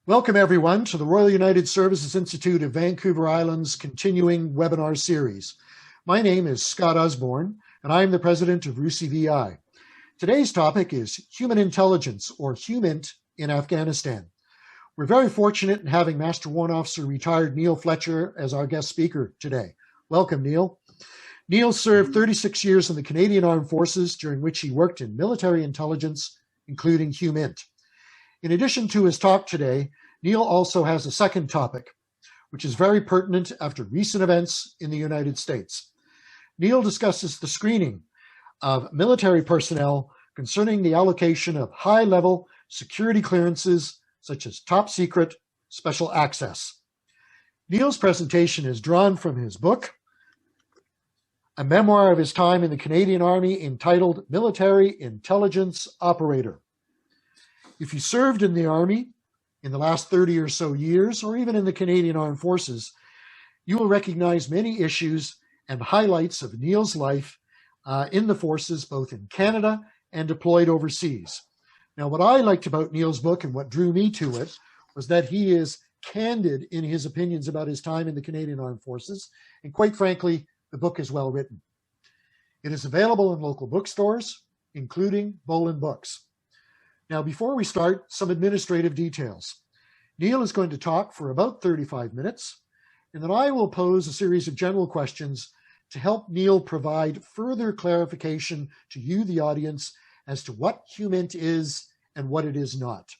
Welcome everyone to the Royal United Services Institute of Vancouver Island's continuing webinar series. My name is Scott Osborne and I'm the president of RUSI VI. Today's topic is human intelligence, or HUMINT, in Afghanistan. We're very fortunate in having Master Warrant Officer retired Neil Fletcher as our guest speaker today. Welcome, Neil. Neil served 36 years in the Canadian Armed Forces, during which he worked in military intelligence, including HUMINT. In addition to his talk today, Neil also has a second topic, which is very pertinent after recent events in the United States. Neil discusses the screening of military personnel concerning the allocation of high-level security clearances, such as top secret, special access. Neil's presentation is drawn from his book, a memoir of his time in the Canadian Army entitled Military Intelligence Operator. If you served in the Army in the last 30 or so years, or even in the Canadian Armed Forces, you will recognize many issues and highlights of Neil's life in the forces, both in Canada and deployed overseas. Now, what I liked about Neil's book and what drew me to it was that he is candid in his opinions about his time in the Canadian Armed Forces, and quite frankly, the book is well written. It is available in local bookstores, including Bolin Books. Now, before we start, some administrative details. Neil is going to talk for about 35 minutes, and then I will pose a series of general questions to help Neil provide further clarification to you, the audience, as to what HUMINT is and what it is not.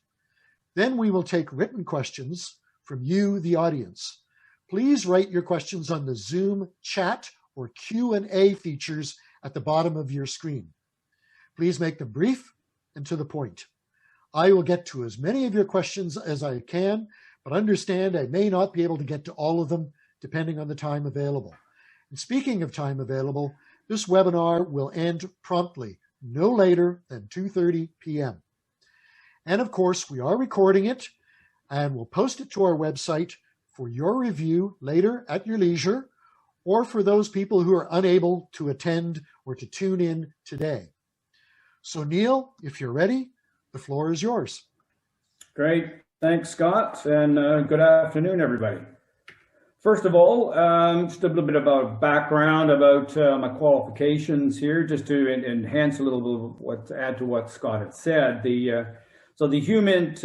Then we will take written questions from you, the audience. Please write your questions on the Zoom chat or Q&A features at the bottom of your screen. Please make them brief and to the point. I will get to as many of your questions as I can, but understand I may not be able to get to all of them depending on the time available. And speaking of time available, this webinar will end promptly, no later than 2:30 p.m. And of course, we are recording it and we'll post it to our website for your review later at your leisure, or for those people who are unable to attend or to tune in today. So Neil, if you're ready, the floor is yours. Great. Thanks, Scott, and good afternoon, everybody. First of all, just a little bit about background about my qualifications here, just to enhance a little bit add to what Scott had said. So the HUMINT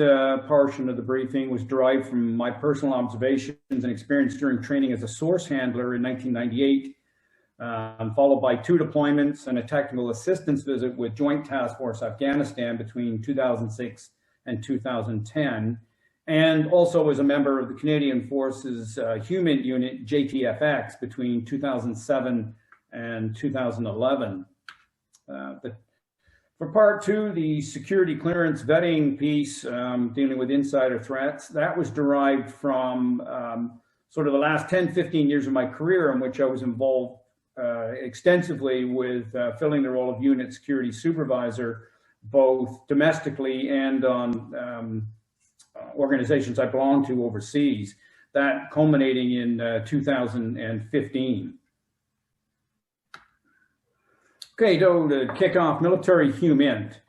portion of the briefing was derived from my personal observations and experience during training as a source handler in 1998. Followed by 2 deployments and a technical assistance visit with Joint Task Force Afghanistan between 2006 and 2010, and also was a member of the Canadian Forces HUMINT unit JTF-X between 2007 and 2011. For part 2, the security clearance vetting piece dealing with insider threats, that was derived from sort of the last 10-15 years of my career in which I was involved extensively with filling the role of unit security supervisor, both domestically and on organizations I belong to overseas, that culminating in 2015. Okay, so to kick off, military HUMINT.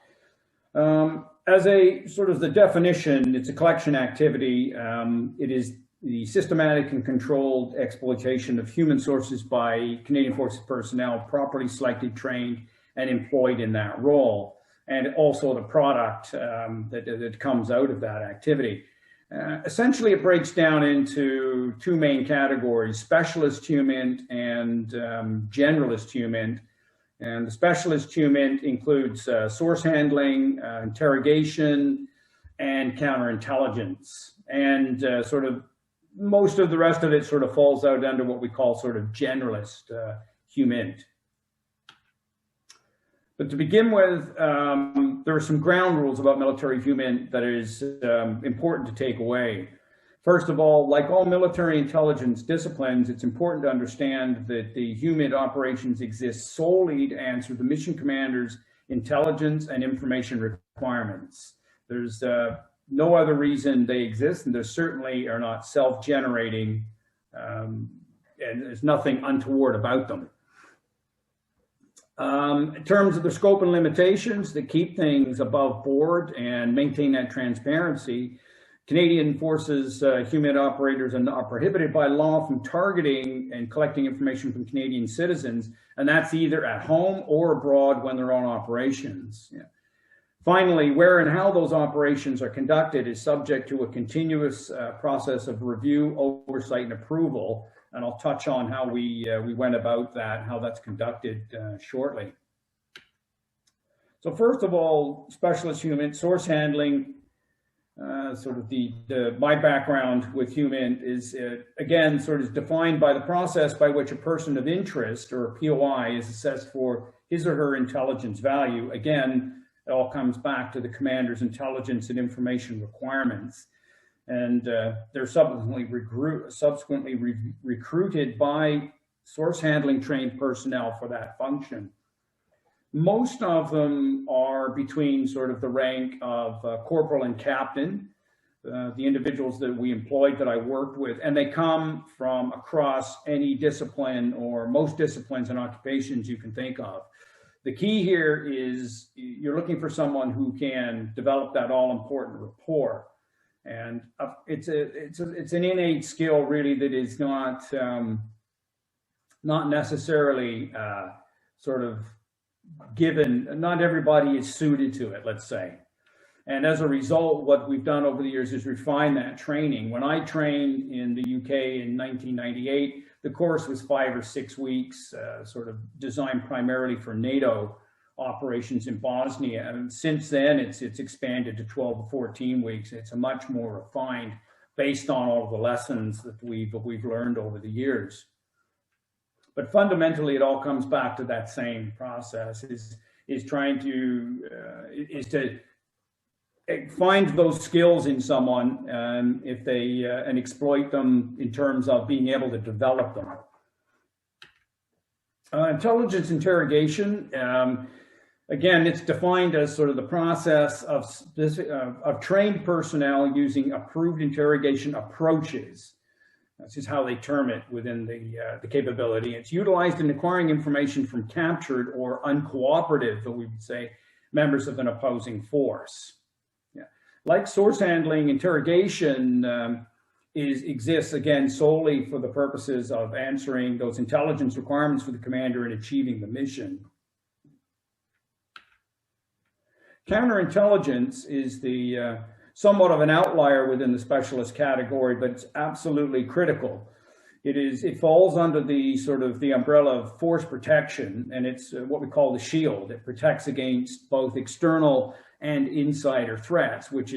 As a sort of the definition, it's a collection activity. It is the systematic and controlled exploitation of human sources by Canadian Forces personnel properly selected, trained, and employed in that role, and also the product that comes out of that activity. Essentially, it breaks down into 2 main categories: specialist HUMINT and generalist HUMINT. And the specialist HUMINT includes source handling, interrogation, and counterintelligence, and sort of most of the rest of it sort of falls out under what we call sort of generalist HUMINT. But to begin with, there are some ground rules about military HUMINT that is important to take away. First of all, like all military intelligence disciplines, it's important to understand that the HUMINT operations exist solely to answer the mission commander's intelligence and information requirements. There's no other reason they exist, and they certainly are not self-generating, and there's nothing untoward about them. In terms of the scope and limitations that keep things above board and maintain that transparency, Canadian Forces HUMINT operators are prohibited by law from targeting and collecting information from Canadian citizens, and that's either at home or abroad when they're on operations. Yeah. Finally, where and how those operations are conducted is subject to a continuous process of review, oversight, and approval, and I'll touch on how we went about that, how that's conducted shortly. So first of all, specialist HUMINT source handling. Sort of my background with HUMINT is, again, sort of defined by the process by which a person of interest, or a POI, is assessed for his or her intelligence value. Again, it all comes back to the commander's intelligence and information requirements. And they're subsequently recruited by source handling trained personnel for that function. Most of them are between sort of the rank of corporal and captain, the individuals that we employed that I worked with, and they come from across any discipline or most disciplines and occupations you can think of. The key here is you're looking for someone who can develop that all-important rapport. And it's an innate skill really that is not necessarily sort of given, not everybody is suited to it, let's say. And as a result, what we've done over the years is refine that training. When I trained in the UK in 1998, the course was 5 or 6 weeks, sort of designed primarily for NATO operations in Bosnia. And since then, it's expanded to 12 or 14 weeks. It's a much more refined, based on all of the lessons that we've learned over the years. But fundamentally, it all comes back to that same process: is to find those skills in someone, if they and exploit them in terms of being able to develop them. Intelligence interrogation, again, it's defined as sort of the process of trained personnel using approved interrogation approaches. This is how they term it within the capability. It's utilized in acquiring information from captured or uncooperative, we would say, members of an opposing force. Yeah. Like source handling, interrogation exists, again, solely for the purposes of answering those intelligence requirements for the commander and achieving the mission. Counterintelligence is the somewhat of an outlier within the specialist category, but it's absolutely critical. It falls under the sort of the umbrella of force protection, and it's what we call the shield. It protects against both external and insider threats, which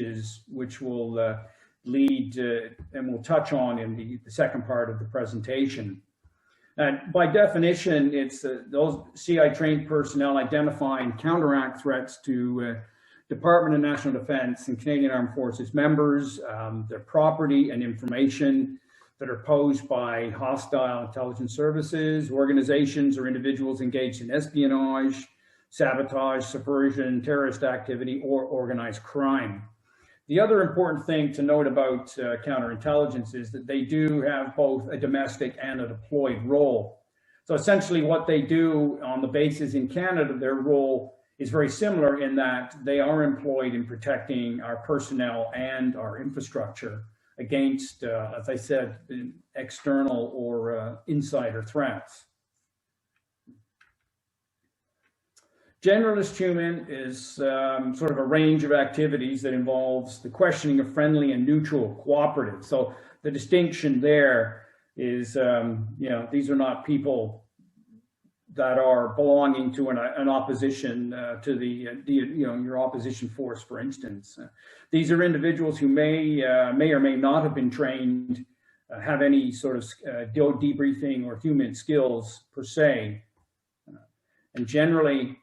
will lead and we'll touch on in the second part of the presentation. And by definition, it's those CI trained personnel identifying counteract threats to Department of National Defense and Canadian Armed Forces members, their property and information that are posed by hostile intelligence services, organizations, or individuals engaged in espionage, sabotage, subversion, terrorist activity, or organized crime. The other important thing to note about counterintelligence is that they do have both a domestic and a deployed role. So essentially what they do on the bases in Canada, their role is very similar in that they are employed in protecting our personnel and our infrastructure against, as I said, external or insider threats. Generalist HUMINT is sort of a range of activities that involves the questioning of friendly and neutral cooperatives. So the distinction there is, these are not people that are belonging to an opposition to your opposition force, for instance. These are individuals who may or may not have been trained, have any sort of debriefing or HUMINT skills per se. And generally,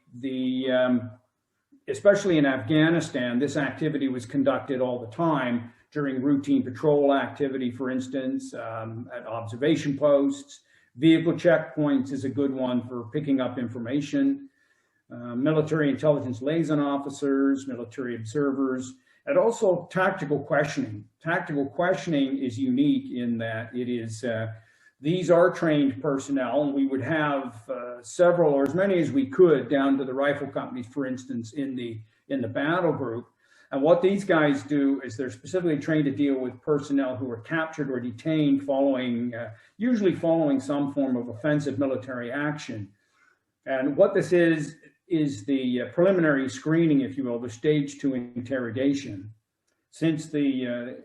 especially in Afghanistan, this activity was conducted all the time during routine patrol activity, for instance, at observation posts. Vehicle checkpoints is a good one for picking up information. Military intelligence liaison officers, military observers, and also tactical questioning. Tactical questioning is unique in that it is, these are trained personnel, and we would have several or as many as we could down to the rifle companies, for instance, in the battle group. And what these guys do is they're specifically trained to deal with personnel who are captured or detained usually following some form of offensive military action. And what this is the preliminary screening, if you will, the stage 2 interrogation. Since the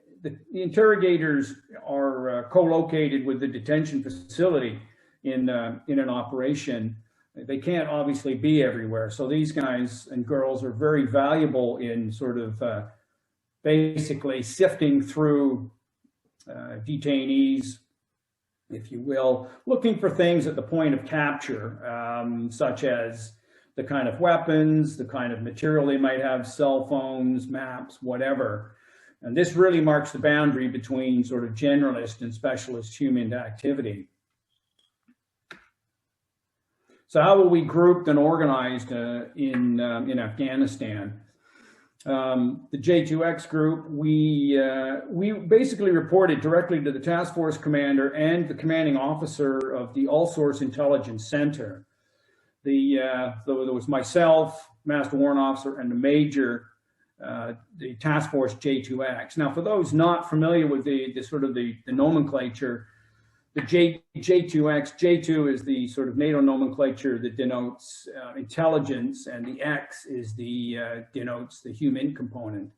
interrogators are co-located with the detention facility in an operation, they can't obviously be everywhere. So these guys and girls are very valuable in sort of basically sifting through detainees, if you will, looking for things at the point of capture, such as the kind of weapons, the kind of material they might have, cell phones, maps, whatever. And this really marks the boundary between sort of generalist and specialist human activity. So how were we grouped and organized in Afghanistan? The J2X group, we basically reported directly to the task force commander and the commanding officer of the All Source Intelligence Center. There was myself, Master Warrant Officer, and the Major, the task force J2X. Now, for those not familiar with the nomenclature, the J2X, J2 is the sort of NATO nomenclature that denotes intelligence, and the X is denotes the HUMINT component.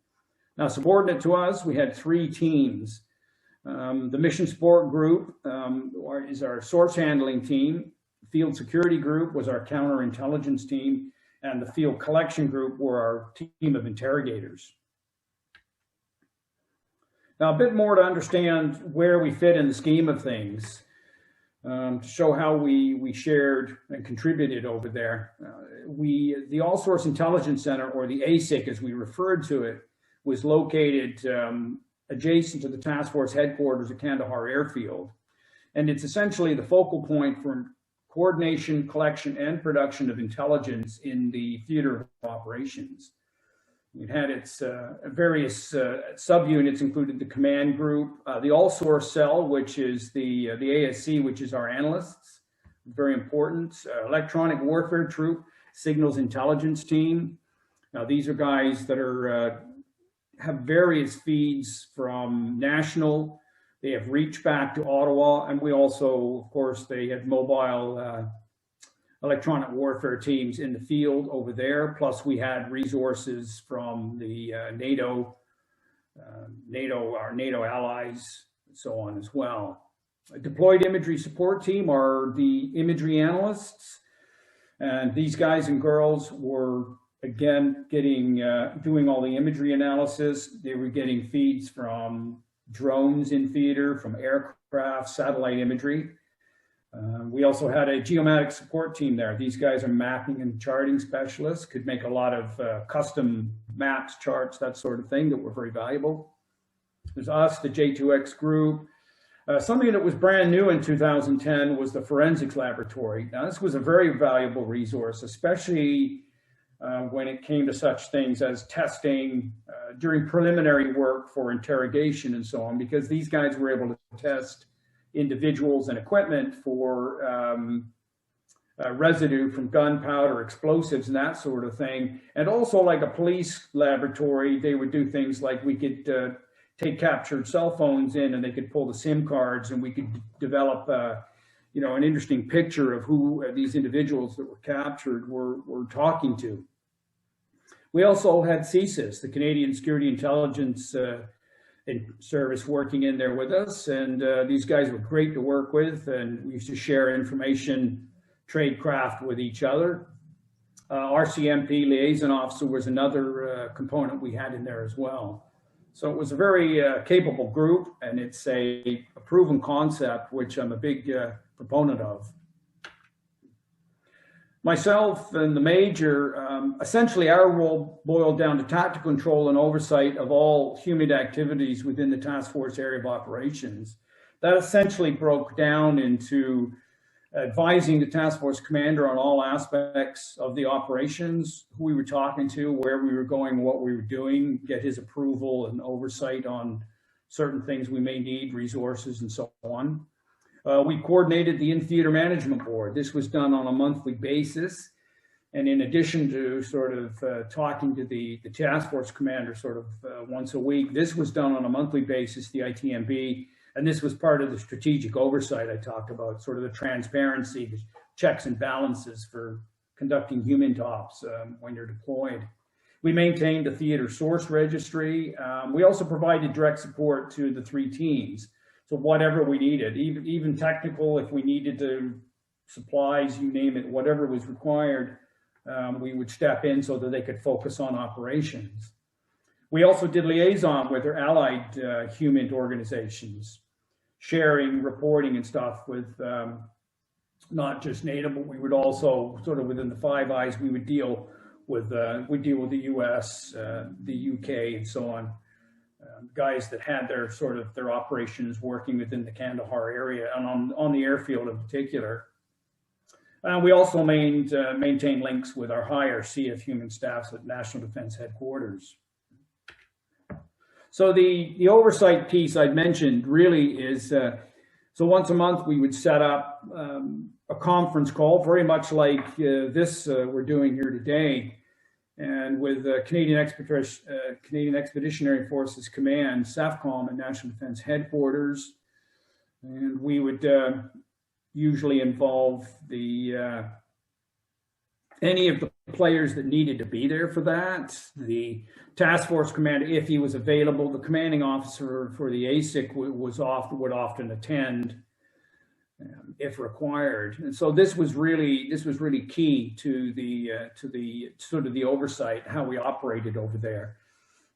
Now, subordinate to us, we had 3 teams. The mission support group is our source handling team. Field security group was our counterintelligence team, and the field collection group were our team of interrogators. Now, a bit more to understand where we fit in the scheme of things, to show how we shared and contributed over there. The All Source Intelligence Center, or the ASIC as we referred to it, was located adjacent to the task force headquarters at Kandahar Airfield. And it's essentially the focal point for coordination, collection, and production of intelligence in the theater of operations. It had its various subunits, included the command group, the all source cell, which is the ASC, which is our analysts, very important, electronic warfare troop, signals intelligence team. Now these are guys that have various feeds from national. They have reach back to Ottawa, and we also, of course, they had mobile electronic warfare teams in the field over there. Plus, we had resources from the NATO, our NATO allies, and so on as well. A deployed imagery support team are the imagery analysts, and these guys and girls were again doing all the imagery analysis. They were getting feeds from drones in theater, from aircraft, satellite imagery. We also had a geomatic support team there. These guys are mapping and charting specialists, could make a lot of custom maps, charts, that sort of thing that were very valuable. There's us, the J2X group. Something that was brand new in 2010 was the forensics laboratory. Now, this was a very valuable resource, especially when it came to such things as testing during preliminary work for interrogation and so on, because these guys were able to test individuals and equipment for residue from gunpowder, explosives, and that sort of thing. And also, like a police laboratory, they would do things like we could take captured cell phones in, and they could pull the SIM cards, and we could develop an interesting picture of who these individuals that were captured were talking to. We also had CSIS, the Canadian Security Intelligence Service, working in there with us, and these guys were great to work with, and we used to share information, trade craft with each other. RCMP, Liaison Officer, was another component we had in there as well. So it was a very capable group, and it's a proven concept, which I'm a big proponent of. Myself and the Major, essentially our role boiled down to tactical control and oversight of all HUMINT activities within the task force area of operations. That essentially broke down into advising the task force commander on all aspects of the operations, who we were talking to, where we were going, what we were doing, get his approval and oversight on certain things we may need, resources, and so on. We coordinated the in-theater management board. This was done on a monthly basis. And in addition to sort of talking to the task force commander sort of once a week, this was done on a monthly basis, the ITMB, and this was part of the strategic oversight I talked about, sort of the transparency, the checks and balances for conducting HUMINT ops when you're deployed. We maintained a theater source registry. We also provided direct support to the 3 teams. So whatever we needed, even technical, if we needed to, supplies, you name it, whatever was required, we would step in so that they could focus on operations. We also did liaison with their allied HUMINT organizations, sharing, reporting and stuff with not just NATO, but we would also sort of within the Five Eyes, we would deal with the US, the UK and so on. Guys that had their sort of their operations working within the Kandahar area and on the airfield in particular. We also maintained links with our higher CAF HUMINT staffs at National Defense Headquarters. So the oversight piece I'd mentioned really is, so once a month we would set up a conference call, very much like this we're doing here today, and with Canadian Expeditionary Forces Command, SAFCOM, and National Defense Headquarters. And we would usually involve the any of the players that needed to be there for that. The task force commander, if he was available, the commanding officer for the ASIC would often attend if required. And so this was really key to the sort of the oversight, how we operated over there,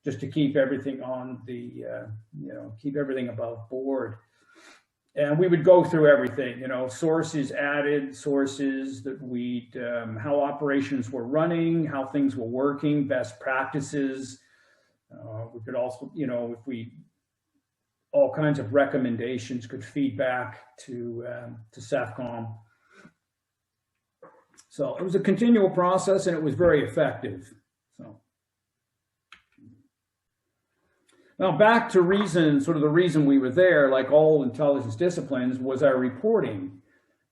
just to keep everything on the keep everything above board. And we would go through everything, sources added, sources that we'd, how operations were running, how things were working, best practices. We could also, if we, all kinds of recommendations could feed back to SAFCOM. So it was a continual process and it was very effective. So. Now back to reason, sort of the reason we were there, like all intelligence disciplines, was our reporting.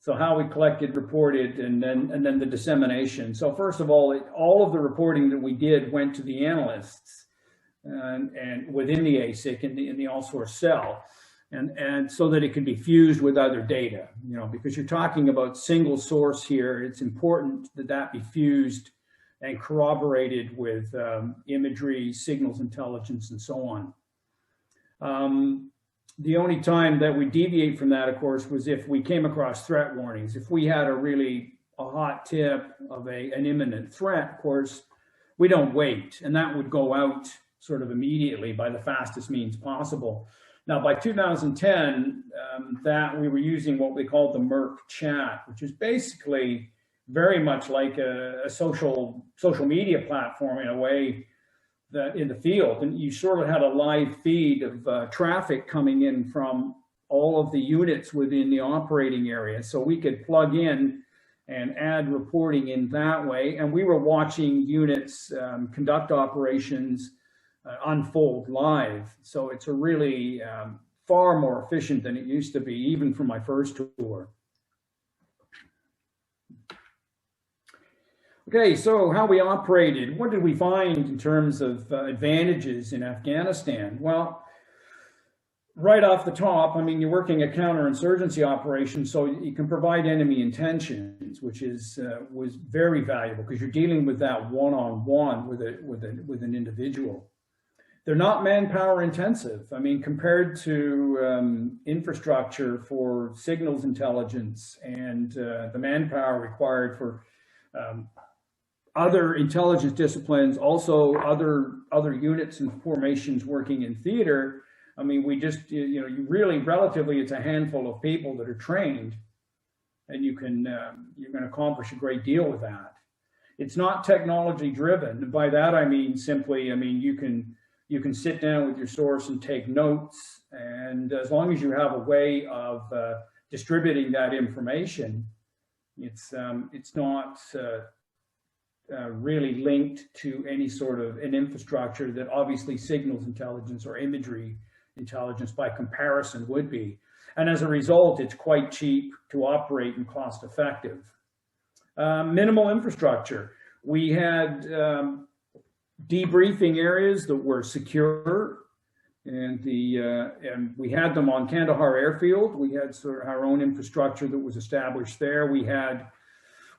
So how we collected, reported, and then the dissemination. So first of all of the reporting that we did went to the analysts and within the ASIC in the all-source cell, and so that it could be fused with other data. Because you're talking about single source here, it's important that that be fused and corroborated with imagery, signals intelligence, and so on. The only time that we deviate from that, of course, was if we came across threat warnings. If we had a hot tip of an imminent threat, of course, we don't wait, and that would go out sort of immediately by the fastest means possible. Now, by 2010, that we were using what we called the MERC chat, which is basically very much like a social media platform in a way that in the field, and you sort of had a live feed of traffic coming in from all of the units within the operating area. So we could plug in and add reporting in that way. And we were watching units conduct operations unfold live. So it's a really far more efficient than it used to be, even for my first tour. Okay, so how we operated, what did we find in terms of advantages in Afghanistan? Well, right off the top, you're working a counterinsurgency operation, so you can provide enemy intentions, which was very valuable because you're dealing with that one-on-one with an individual. They're not manpower intensive. Compared to infrastructure for signals intelligence and the manpower required for other intelligence disciplines, also other units and formations working in theater. We just, you really relatively, it's a handful of people that are trained, and you're going to accomplish a great deal with that. It's not technology driven. By that I mean simply, you can sit down with your source and take notes, and as long as you have a way of distributing that information, it's not really linked to any sort of an infrastructure that obviously signals intelligence or imagery intelligence by comparison would be. And as a result, it's quite cheap to operate and cost effective. Minimal infrastructure. We had debriefing areas that were secure, and we had them on Kandahar Airfield. We had sort of our own infrastructure that was established there. We had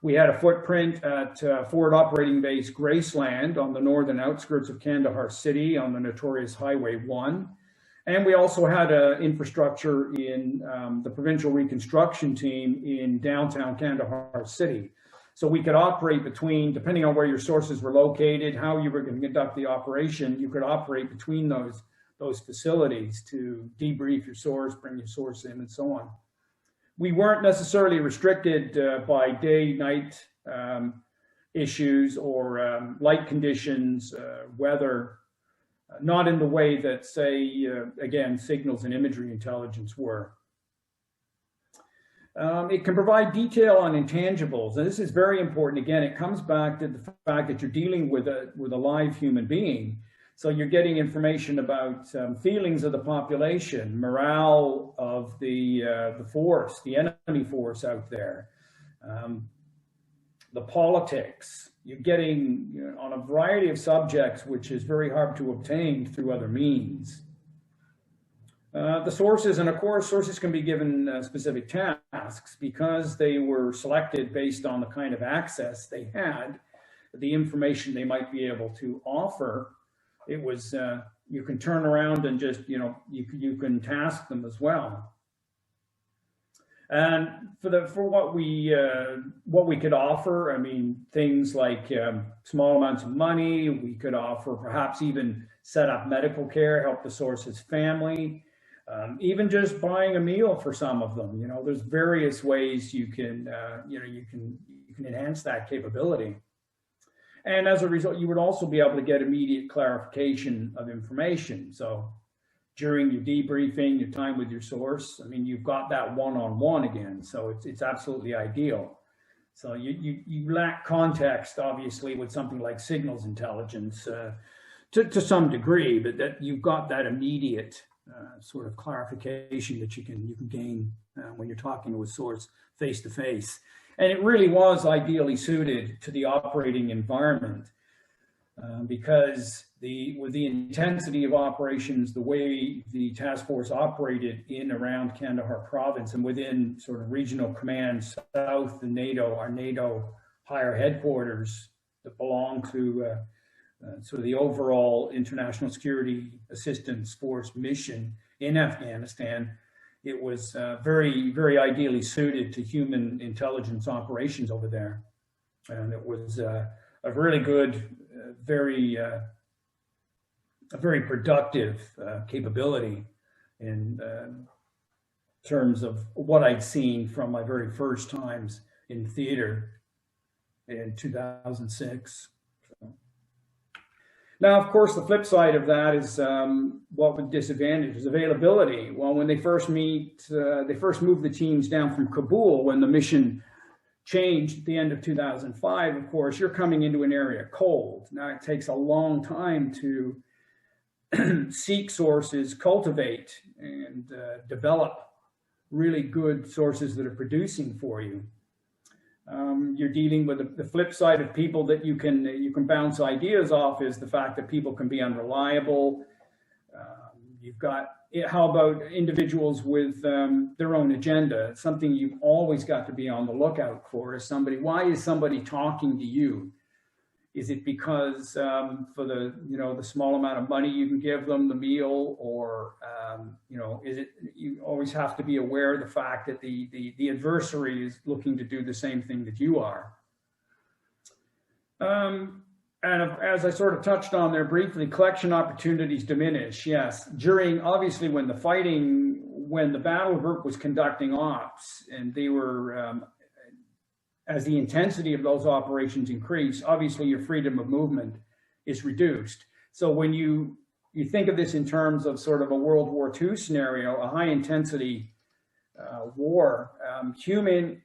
a footprint at Forward Operating Base Graceland on the northern outskirts of Kandahar City on the notorious Highway 1. And we also had an infrastructure in the Provincial Reconstruction Team in downtown Kandahar City. So we could operate between, depending on where your sources were located, how you were going to conduct the operation, you could operate between those facilities to debrief your source, bring your source in, and so on. We weren't necessarily restricted by day-night issues or light conditions, weather, not in the way that, say, again, signals and imagery intelligence were. It can provide detail on intangibles, and this is very important. Again, it comes back to the fact that you're dealing with a live human being. So you're getting information about feelings of the population, morale of the force, the enemy force out there, the politics. You're getting on a variety of subjects, which is very hard to obtain through other means. The sources, and of course, sources can be given specific tasks because they were selected based on the kind of access they had, the information they might be able to offer. It was, you can turn around and just, you can task them as well. And for what we could offer, I mean, things like small amounts of money, we could offer perhaps even set up medical care, help the source's family, even just buying a meal for some of them. There's various ways you can, you can enhance that capability. And as a result, you would also be able to get immediate clarification of information. So during your debriefing, your time with your source, I mean, you've got that one-on-one again. So it's absolutely ideal. So you lack context, obviously, with something like signals intelligence to some degree, but that you've got that immediate sort of clarification that you can gain when you're talking to a source face to face. And it really was ideally suited to the operating environment because with the intensity of operations, the way the task force operated in around Kandahar province and within sort of regional command south of NATO, our NATO higher headquarters that belong to sort of the overall international security assistance force mission in Afghanistan. It was very, very ideally suited to human intelligence operations over there. And it was a really good, a very productive capability in terms of what I'd seen from my very first times in theater in 2006. Now, of course, the flip side of that is what would disadvantage is availability. Well, when they first moved the teams down from Kabul, when the mission changed at the end of 2005, of course, you're coming into an area cold. Now, it takes a long time to seek sources, cultivate, and develop really good sources that are producing for you. You're dealing with the flip side of people that you can bounce ideas off is the fact that people can be unreliable. You've got, how about individuals with their own agenda? Something you've always got to be on the lookout for is why is somebody talking to you? Is it because for the small amount of money you can give them, the meal, or is it, you always have to be aware of the fact that the adversary is looking to do the same thing that you are. And as I sort of touched on there briefly, collection opportunities diminish. Yes, obviously when the battle group was conducting ops and they were, as the intensity of those operations increase, obviously your freedom of movement is reduced. So when you think of this in terms of sort of a World War II scenario, a high intensity war, human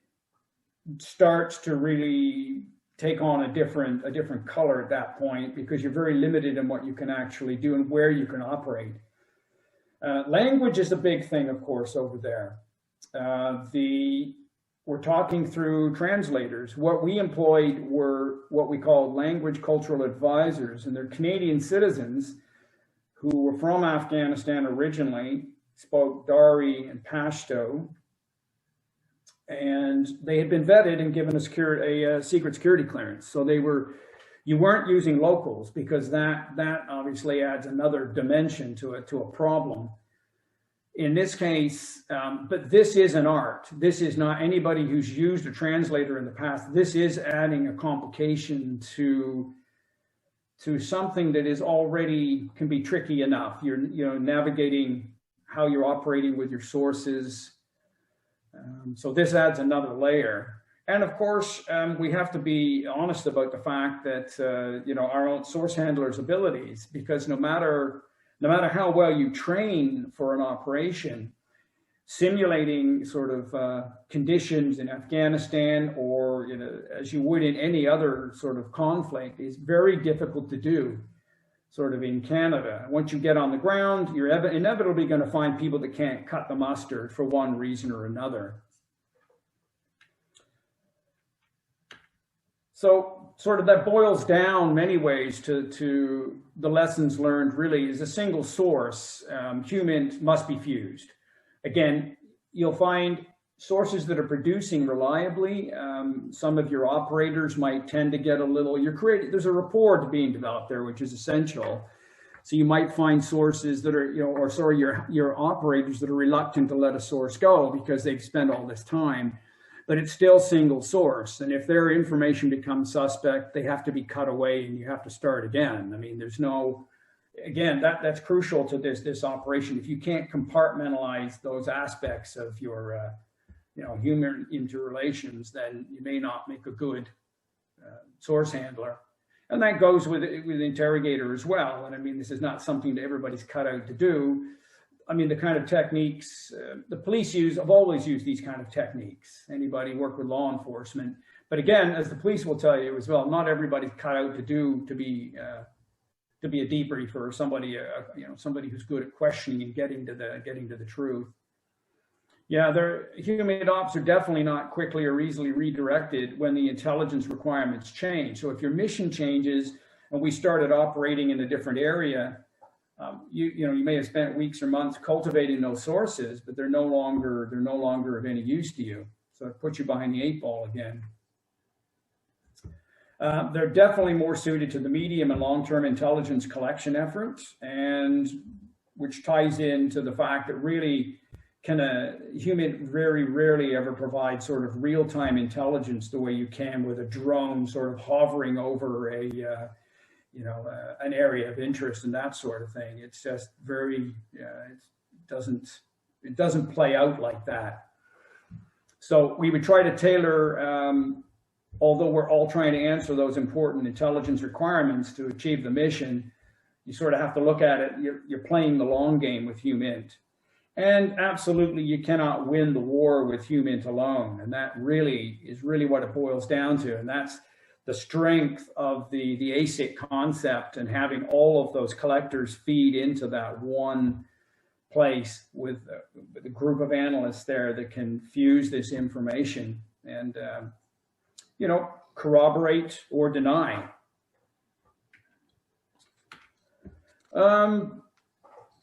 starts to really take on a different color at that point because you're very limited in what you can actually do and where you can operate. Language is a big thing, of course, over there. were talking through translators. What we employed were what we called language cultural advisors, and they're Canadian citizens who were from Afghanistan originally, spoke Dari and Pashto, and they had been vetted and given a secret security clearance. So you weren't using locals, because that obviously adds another dimension to a problem. In this case, but this is an art. This is not anybody who's used a translator in the past. This is adding a complication to something that is already can be tricky enough. You're navigating how you're operating with your sources. So this adds another layer. And of course, we have to be honest about the fact that our own source handlers' abilities, because no matter how well you train for an operation, simulating sort of conditions in Afghanistan or as you would in any other sort of conflict is very difficult to do sort of in Canada. Once you get on the ground, you're inevitably going to find people that can't cut the mustard for one reason or another. So sort of that boils down many ways to the lessons learned really is a single source. HUMINT must be fused. Again, you'll find sources that are producing reliably. Some of your operators might tend to get a little, there's a rapport to being developed there, which is essential. So you might find sources that are, your operators that are reluctant to let a source go because they've spent all this time. But it's still single source. And if their information becomes suspect, they have to be cut away and you have to start again. I mean, there's no, again, that's crucial to this operation. If you can't compartmentalize those aspects of your, human interrelations, then you may not make a good source handler. And that goes with interrogator as well. And I mean, this is not something that everybody's cut out to do. I mean, the kind of techniques the police have always used these kind of techniques. Anybody work with law enforcement. But again, as the police will tell you as well, not everybody's cut out to be a debriefer or somebody, somebody who's good at questioning and getting to the truth. Yeah, HUMINT ops are definitely not quickly or easily redirected when the intelligence requirements change. So if your mission changes and we started operating in a different area, you may have spent weeks or months cultivating those sources, but they're no longer of any use to you. So it puts you behind the 8 ball again. They're definitely more suited to the medium and long-term intelligence collection efforts, and which ties into the fact that really HUMINT very rarely ever provides sort of real-time intelligence the way you can with a drone sort of hovering over an area of interest and that sort of thing. It's just very, it doesn't play out like that. So we would try to tailor, although we're all trying to answer those important intelligence requirements to achieve the mission, you sort of have to look at it, you're playing the long game with HUMINT. And absolutely, you cannot win the war with HUMINT alone. And that really is what it boils down to. And that's the strength of the ASIC concept, and having all of those collectors feed into that one place with a group of analysts there that can fuse this information and, corroborate or deny.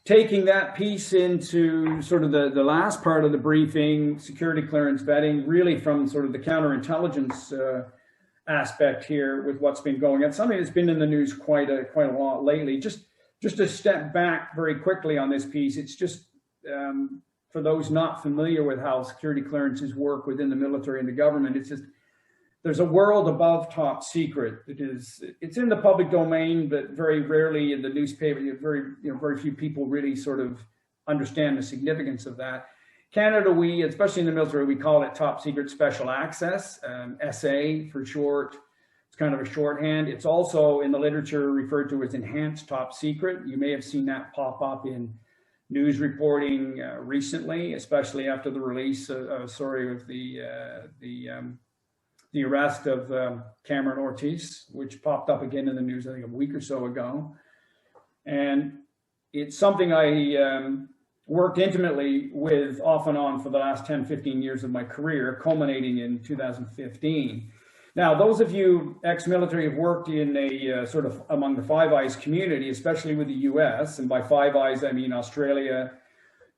Taking that piece into sort of the last part of the briefing, security clearance vetting, really from sort of the counterintelligence aspect here with what's been going on. Something that's been in the news quite a lot lately. Just to step back very quickly on this piece, it's just for those not familiar with how security clearances work within the military and the government, it's just there's a world above top secret that it's in the public domain, but very rarely in the newspaper. Very few people really sort of understand the significance of that. Canada, especially in the military, we call it top secret special access, SA for short. It's kind of a shorthand. It's also in the literature referred to as enhanced top secret. You may have seen that pop up in news reporting recently, especially after the release of the arrest of Cameron Ortiz, which popped up again in the news, I think a week or so ago. And it's something I worked intimately with off and on for the last 10, 15 years of my career, culminating in 2015. Now, those of you ex-military have worked in a sort of among the Five Eyes community, especially with the US, and by Five Eyes, I mean Australia,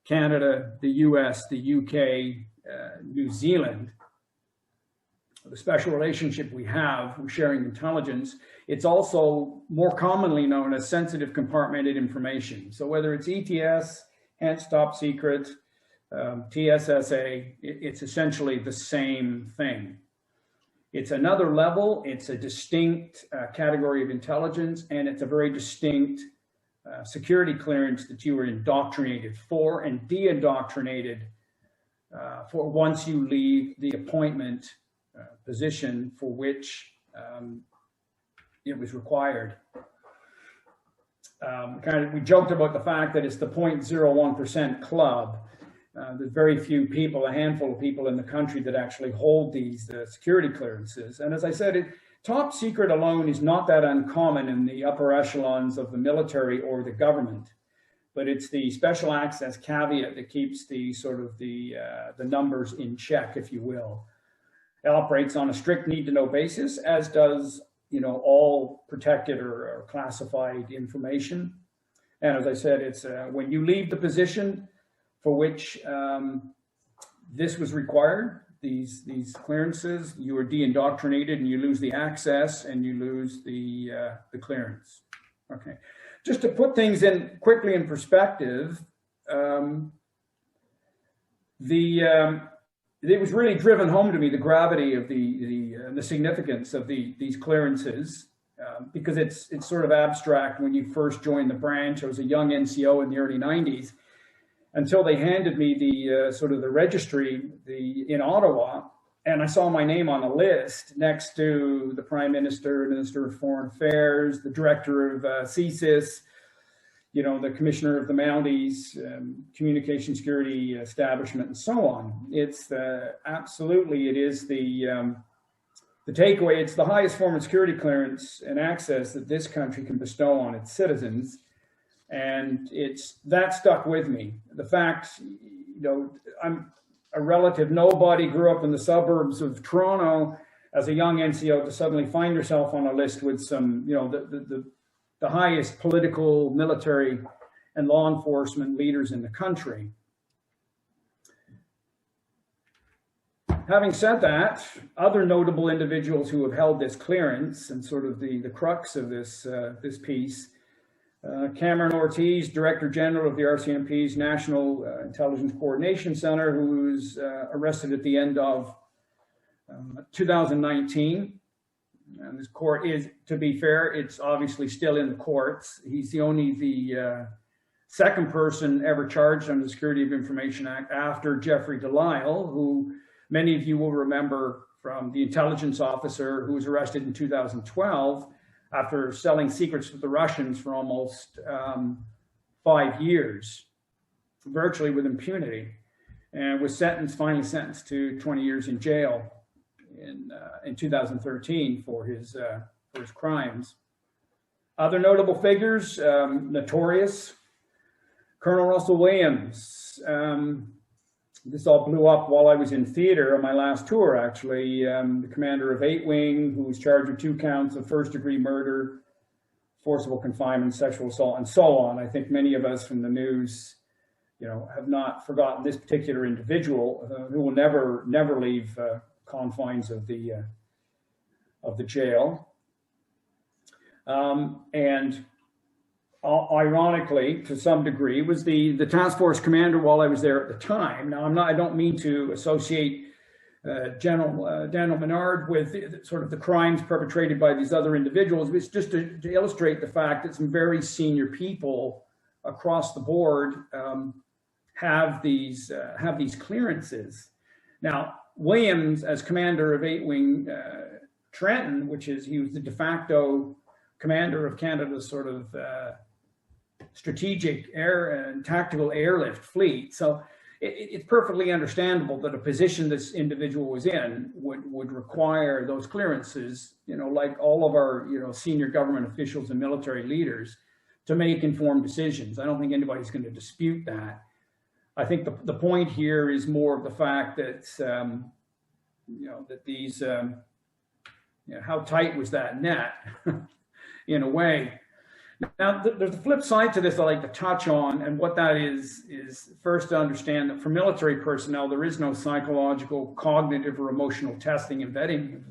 Canada, the US, the UK, New Zealand. The special relationship we have with sharing intelligence, it's also more commonly known as sensitive compartmented information. So whether it's ETS, hence top secret, TSSA, it's essentially the same thing. It's another level, it's a distinct category of intelligence, and it's a very distinct security clearance that you were indoctrinated for and de-indoctrinated for once you leave the appointment position for which it was required. We joked about the fact that it's the 0.01% club. There's very few people, a handful of people in the country that actually hold these security clearances. And as I said, top secret alone is not that uncommon in the upper echelons of the military or the government, but it's the special access caveat that keeps the sort of the numbers in check, if you will. It operates on a strict need-to-know basis, as does, you know, all protected or classified information. And as I said, it's when you leave the position for which this was required, these clearances, you are de-indoctrinated and you lose the access and you lose the clearance. Okay, just to put things in quickly in perspective, it was really driven home to me, the gravity of the significance of these clearances, because it's sort of abstract when you first join the branch. I was a young NCO in the early 90s until they handed me the sort of the registry in Ottawa, and I saw my name on a list next to the Prime Minister, Minister of Foreign Affairs, the Director of CSIS, you know, the Commissioner of the Mounties, Communication Security Establishment, and so on. It's absolutely, it is the takeaway. It's the highest form of security clearance and access that this country can bestow on its citizens. And that stuck with me. The fact, you know, I'm a relative nobody, grew up in the suburbs of Toronto as a young NCO, to suddenly find yourself on a list with some, you know, the highest political, military, and law enforcement leaders in the country. Having said that, other notable individuals who have held this clearance and sort of the crux of this piece, Cameron Ortiz, Director General of the RCMP's National Intelligence Coordination Center, who was arrested at the end of 2019. And this court is, to be fair, it's obviously still in the courts. He's the second person ever charged under the Security of Information Act after Jeffrey Delisle, who many of you will remember from the intelligence officer who was arrested in 2012 after selling secrets to the Russians for almost 5 years, virtually with impunity, and was finally sentenced to 20 years in jail in 2013 for his crimes. Other notable figures, notorious, Colonel Russell Williams. This all blew up while I was in theater on my last tour, actually. The commander of 8 Wing, who was charged with 2 counts of first-degree murder, forcible confinement, sexual assault, and so on. I think many of us from the news, you know, have not forgotten this particular individual who will never leave confines of the jail. And ironically, to some degree, was the task force commander while I was there at the time. Now, I don't mean to associate General Daniel Menard with sort of the crimes perpetrated by these other individuals. It's just to illustrate the fact that some very senior people across the board have these clearances. Now, Williams, as commander of 8 Wing Trenton, he was the de facto commander of Canada's sort of strategic air and tactical airlift fleet. So it's perfectly understandable that a position this individual was in would require those clearances, you know, like all of our, you know, senior government officials and military leaders, to make informed decisions. I don't think anybody's going to dispute that. I think the point here is more of the fact that, that these, how tight was that net in a way. Now, there's a flip side to this I'd like to touch on, and what that is first to understand that for military personnel, there is no psychological, cognitive, or emotional testing and vetting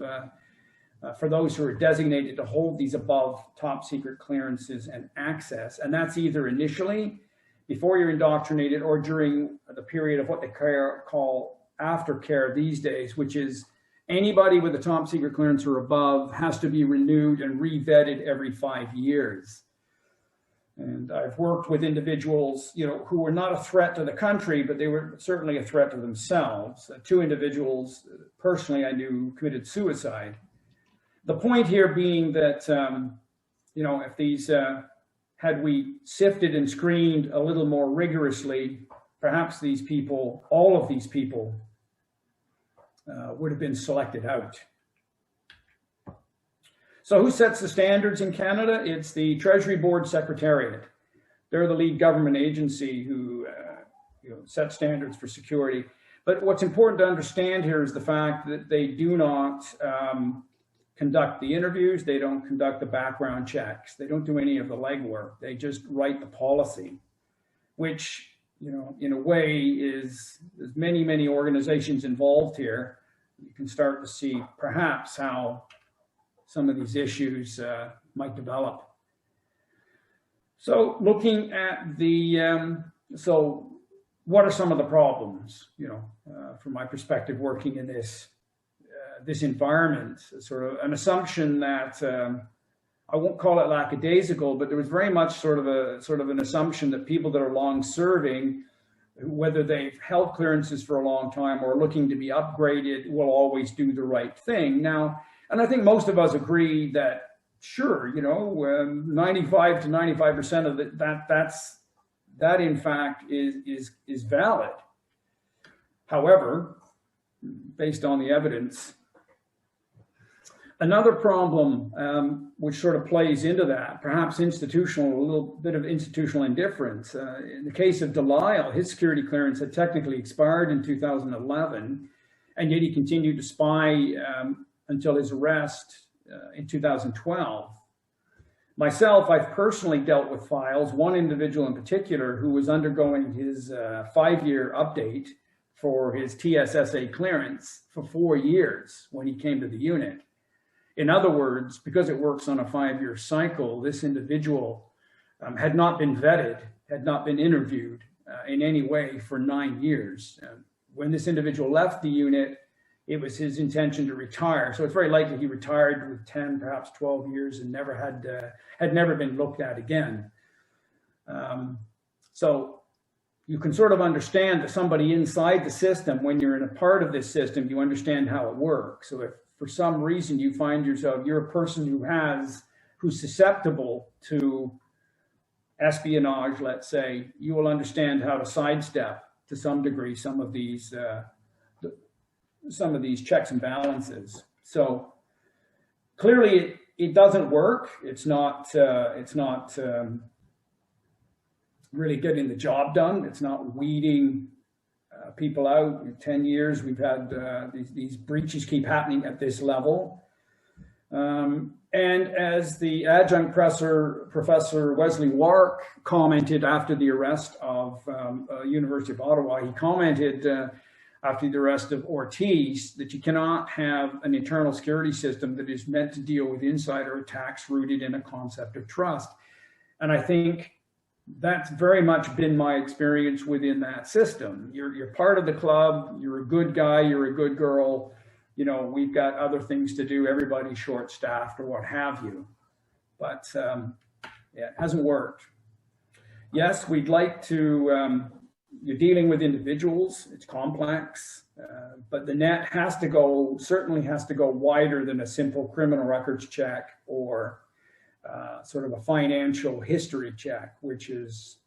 for those who are designated to hold these above top secret clearances and access. And that's either initially, before you're indoctrinated, or during the period of what they call aftercare these days, which is anybody with a top secret clearance or above has to be renewed and re-vetted every 5 years. And I've worked with individuals, who were not a threat to the country, but they were certainly a threat to themselves. 2 individuals, personally, I knew committed suicide. The point here being that, if these, had we sifted and screened a little more rigorously, perhaps these people, all of these people, would have been selected out. So who sets the standards in Canada? It's the Treasury Board Secretariat. They're the lead government agency who set standards for security. But what's important to understand here is the fact that they do not conduct the interviews. They don't conduct the background checks. They don't do any of the legwork. They just write the policy, which, in a way there's many, many organizations involved here. You can start to see perhaps how some of these issues might develop. So looking at the, so what are some of the problems, from my perspective, working in this environment? Sort of an assumption that, I won't call it lackadaisical, but there was very much sort of an assumption that people that are long serving, whether they've held clearances for a long time or looking to be upgraded, will always do the right thing. Now, and I think most of us agree that, sure, 95 to 95% of it, that in fact is valid. However, based on the evidence, another problem which sort of plays into that, perhaps a little bit of institutional indifference. In the case of Delisle, his security clearance had technically expired in 2011, and yet he continued to spy until his arrest in 2012. Myself, I've personally dealt with files, one individual in particular who was undergoing his 5-year update for his TSSA clearance for 4 years when he came to the unit. In other words, because it works on a 5-year cycle, this individual had not been vetted, had not been interviewed in any way for 9 years. When this individual left the unit, it was his intention to retire. So it's very likely he retired with 10, perhaps 12 years and never had never been looked at again. So you can sort of understand that somebody inside the system, when you're in a part of this system, you understand how it works. So if for some reason you find yourself, you're a person who's susceptible to espionage, let's say, you will understand how to sidestep to some degree some of these checks and balances. So clearly it doesn't work. It's not really getting the job done. It's not weeding people out. In 10 years, we've had these breaches keep happening at this level. And as the adjunct Professor Wesley Wark commented after the arrest of University of Ottawa, he commented after the arrest of Ortiz that you cannot have an internal security system that is meant to deal with insider attacks rooted in a concept of trust. And I think that's very much been my experience within that system. You're part of the club, you're a good guy, you're a good girl, we've got other things to do, everybody's short-staffed or what have you. But yeah, it hasn't worked. Yes, we'd like to, you're dealing with individuals, it's complex, but the net certainly has to go wider than a simple criminal records check or sort of a financial history check, which is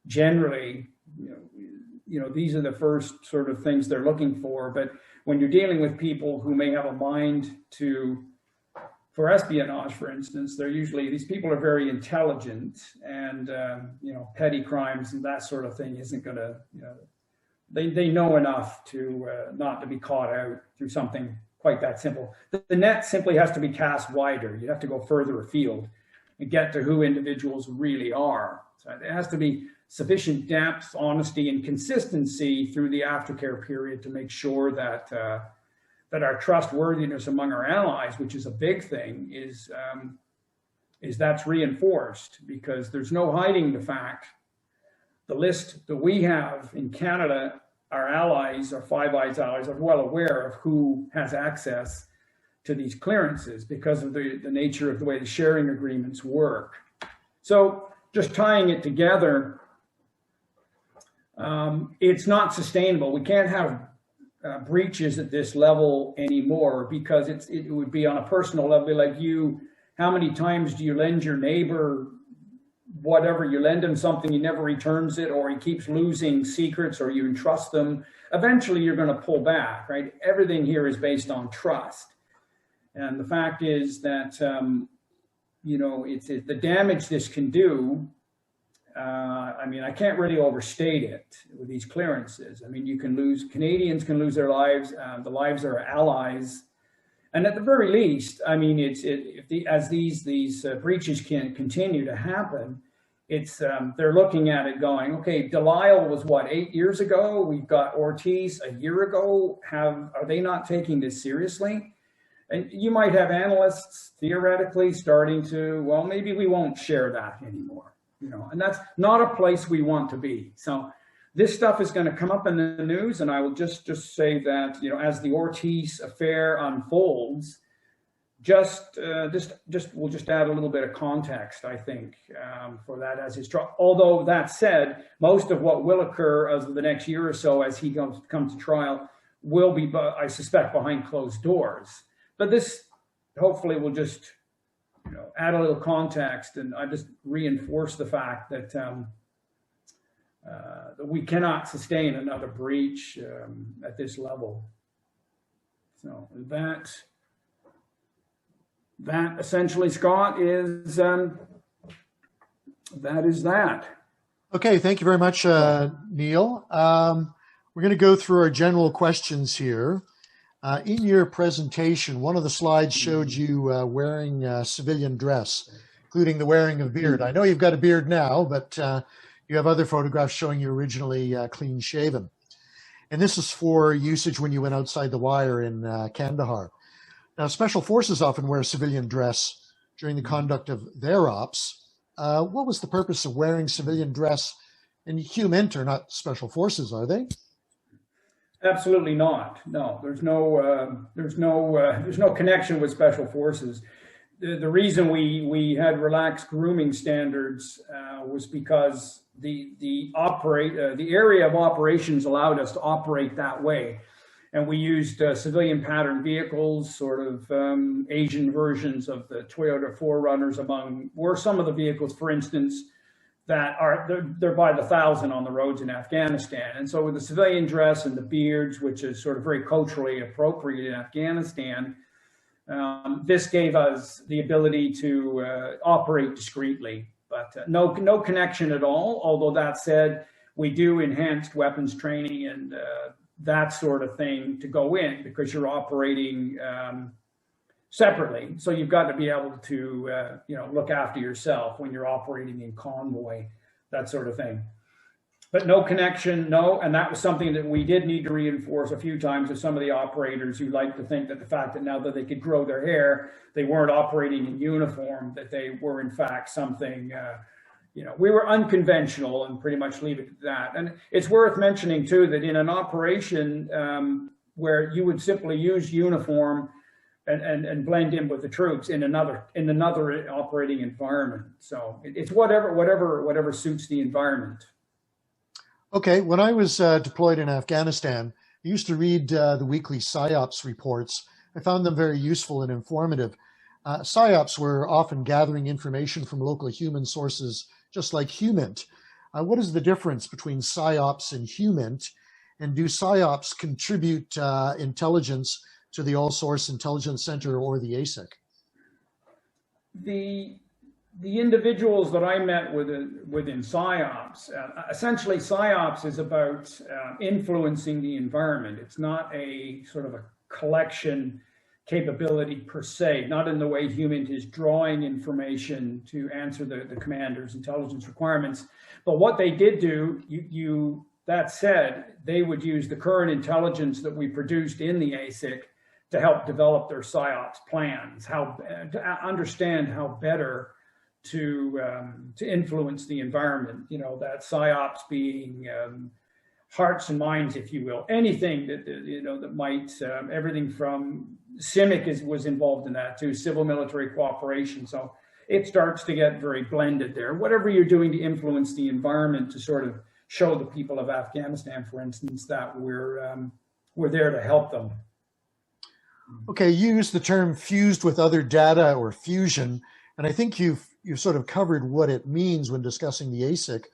generally, these are the first sort of things they're looking for. But when you're dealing with people who may have a mind for espionage, for instance, these people are very intelligent, and petty crimes and that sort of thing isn't going to, they know enough to not to be caught out through something quite that simple. The net simply has to be cast wider. You have to go further afield and get to who individuals really are. So there has to be sufficient depth, honesty, and consistency through the aftercare period to make sure that that our trustworthiness among our allies, which is a big thing, is that's reinforced, because there's no hiding the fact. The list that we have in Canada, our allies, our Five Eyes allies, are well aware of who has access to these clearances because of the nature of the way the sharing agreements work. So just tying it together, it's not sustainable. We can't have breaches at this level anymore, because it would be on a personal level, like how many times do you lend your neighbor whatever? You lend him something, he never returns it, or he keeps losing secrets, or you entrust them. Eventually you're going to pull back, right? Everything here is based on trust. And the fact is that, it's the damage this can do. I mean, I can't really overstate it with these clearances. I mean, Canadians can lose their lives, the lives of our allies. And at the very least, I mean, as these breaches can continue to happen, they're looking at it going, okay, Delisle was what, 8 years ago? We've got Ortiz a year ago. Are they not taking this seriously? And you might have analysts theoretically starting to, well, maybe we won't share that anymore, and that's not a place we want to be. So this stuff is going to come up in the news, and I will just say that, as the Ortiz affair unfolds, we'll just add a little bit of context, I think, for that as his trial. Although that said, most of what will occur as the next year or so as he comes to trial will be, I suspect, behind closed doors. But this hopefully will just, add a little context, and I just reinforce the fact that that we cannot sustain another breach at this level. So that essentially, Scott, is that. Okay, thank you very much, Neil. We're going to go through our general questions here. In your presentation, one of the slides showed you wearing civilian dress, including the wearing of beard. I know you've got a beard now, but you have other photographs showing you originally clean shaven. And this is for usage when you went outside the wire in Kandahar. Now, special forces often wear civilian dress during the conduct of their ops. What was the purpose of wearing civilian dress? And HUMINT are not special forces, are they? Absolutely not. No, there's no connection with special forces. The reason we had relaxed grooming standards was because the area of operations allowed us to operate that way, and we used civilian pattern vehicles, sort of Asian versions of the Toyota 4Runners were some of the vehicles, for instance, that they're by the thousand on the roads in Afghanistan. And so with the civilian dress and the beards, which is sort of very culturally appropriate in Afghanistan, this gave us the ability to operate discreetly, but no connection at all. Although that said, we do enhanced weapons training and that sort of thing to go in, because you're operating separately. So you've got to be able to, look after yourself when you're operating in convoy, that sort of thing. But no connection, no. And that was something that we did need to reinforce a few times with some of the operators who like to think that the fact that now that they could grow their hair, they weren't operating in uniform, that they were in fact something, we were unconventional, and pretty much leave it at that. And it's worth mentioning too, that in an operation where you would simply use uniform and blend in with the troops in another operating environment. So it's whatever suits the environment. Okay, when I was deployed in Afghanistan, I used to read the weekly PSYOPs reports. I found them very useful and informative. PSYOPs were often gathering information from local human sources, just like HUMINT. What is the difference between PSYOPs and HUMINT? And do PSYOPs contribute intelligence to the All Source Intelligence Center or the ASIC? the individuals that I met within PSYOPs, essentially PSYOPs is about influencing the environment. It's not a sort of a collection capability per se, not in the way HUMINT is drawing information to answer the commander's intelligence requirements. But what they did do, that said, they would use the current intelligence that we produced in the ASIC to help develop their PSYOPs plans, to understand how better to influence the environment. You know, that PSYOPs being hearts and minds, if you will, anything that that might, everything from CIMIC was involved in that too, civil military cooperation. So it starts to get very blended there. Whatever you're doing to influence the environment to sort of show the people of Afghanistan, for instance, that we're there to help them. Okay, you used the term fused with other data or fusion, and I think you've sort of covered what it means when discussing the ASIC,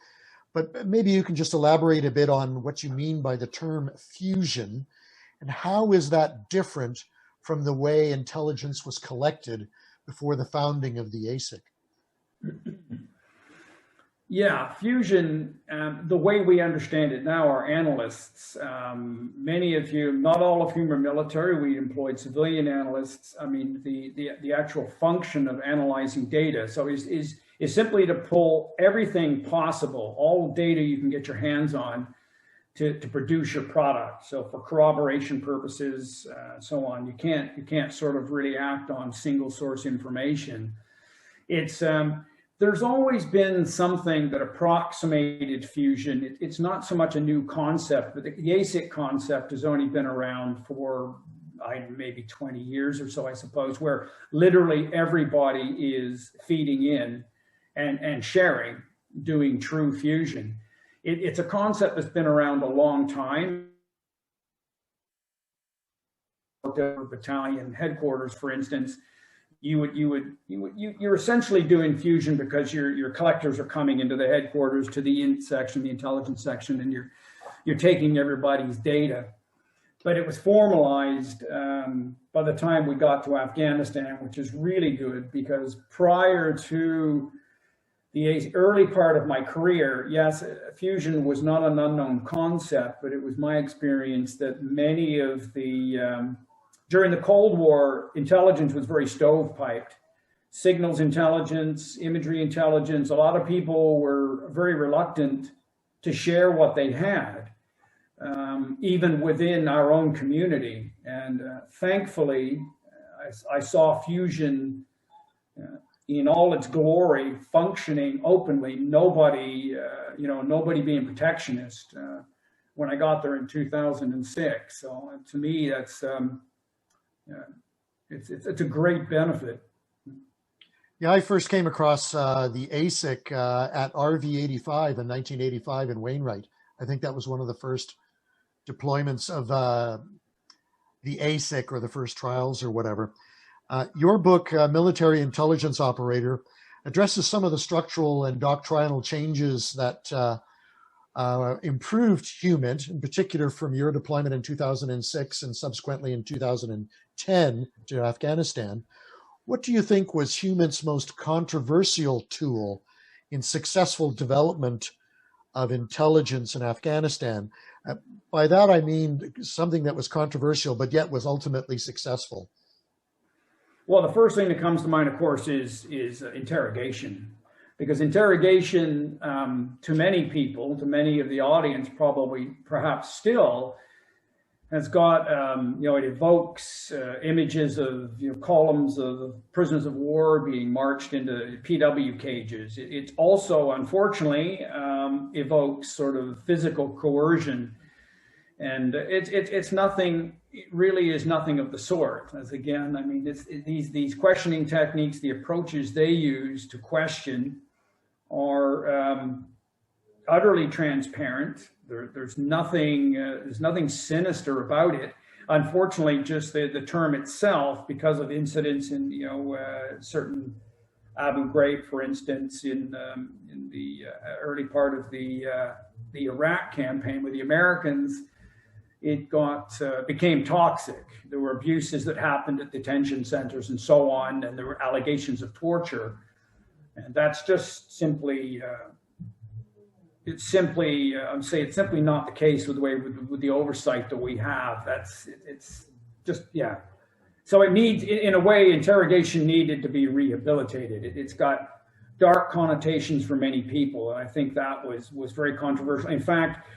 but maybe you can just elaborate a bit on what you mean by the term fusion, and how is that different from the way intelligence was collected before the founding of the ASIC? Yeah, fusion, the way we understand it now, our analysts, many of you, not all of whom are military, we employed civilian analysts. I mean, the actual function of analyzing data, so is simply to pull everything possible, all data you can get your hands on to produce your product. So for corroboration purposes, so on, you can't sort of really act on single source information. It's, there's always been something that approximated fusion. It's not so much a new concept, but the ASIC concept has only been around for maybe 20 years or so, I suppose, where literally everybody is feeding in and sharing, doing true fusion. It's a concept that's been around a long time. Battalion headquarters, for instance, you're essentially doing fusion because your collectors are coming into the headquarters to the int section, the intelligence section, and you're taking everybody's data. But it was formalized by the time we got to Afghanistan, which is really good, because prior to the early part of my career, yes, fusion was not an unknown concept, but it was my experience that many of the during the Cold War, intelligence was very stovepiped. Signals intelligence, imagery intelligence, a lot of people were very reluctant to share what they had, even within our own community. And thankfully, I saw fusion in all its glory, functioning openly, nobody being protectionist when I got there in 2006. So to me, that's, it's a great benefit. Yeah, I first came across the ASIC at RV-85 in 1985 in Wainwright. I think that was one of the first deployments of the ASIC, or the first trials or whatever. Your book, Military Intelligence Operator, addresses some of the structural and doctrinal changes that improved HUMINT, in particular from your deployment in 2006 and subsequently in 2010 to Afghanistan. What do you think was HUMINT's most controversial tool in successful development of intelligence in Afghanistan? By that, I mean something that was controversial, but yet was ultimately successful. Well, the first thing that comes to mind, of course, is interrogation. Because interrogation, to many people, to many of the audience, probably, perhaps still, has got, it evokes images of columns of prisoners of war being marched into PW cages. It also, unfortunately, evokes sort of physical coercion. And it's nothing, it really is nothing of the sort. As again, I mean, these questioning techniques, the approaches they use to question are utterly transparent. There's nothing sinister about it. Unfortunately, just the term itself, because of incidents in certain Abu Ghraib, for instance, in the early part of the Iraq campaign with the Americans, it became toxic. There were abuses that happened at detention centers and so on, and there were allegations of torture. And that's just simply, it's simply not the case with the way with the oversight that we have. It's just, yeah. So it needs, in a way, interrogation needed to be rehabilitated. It's got dark connotations for many people, and I think that was very controversial. In fact,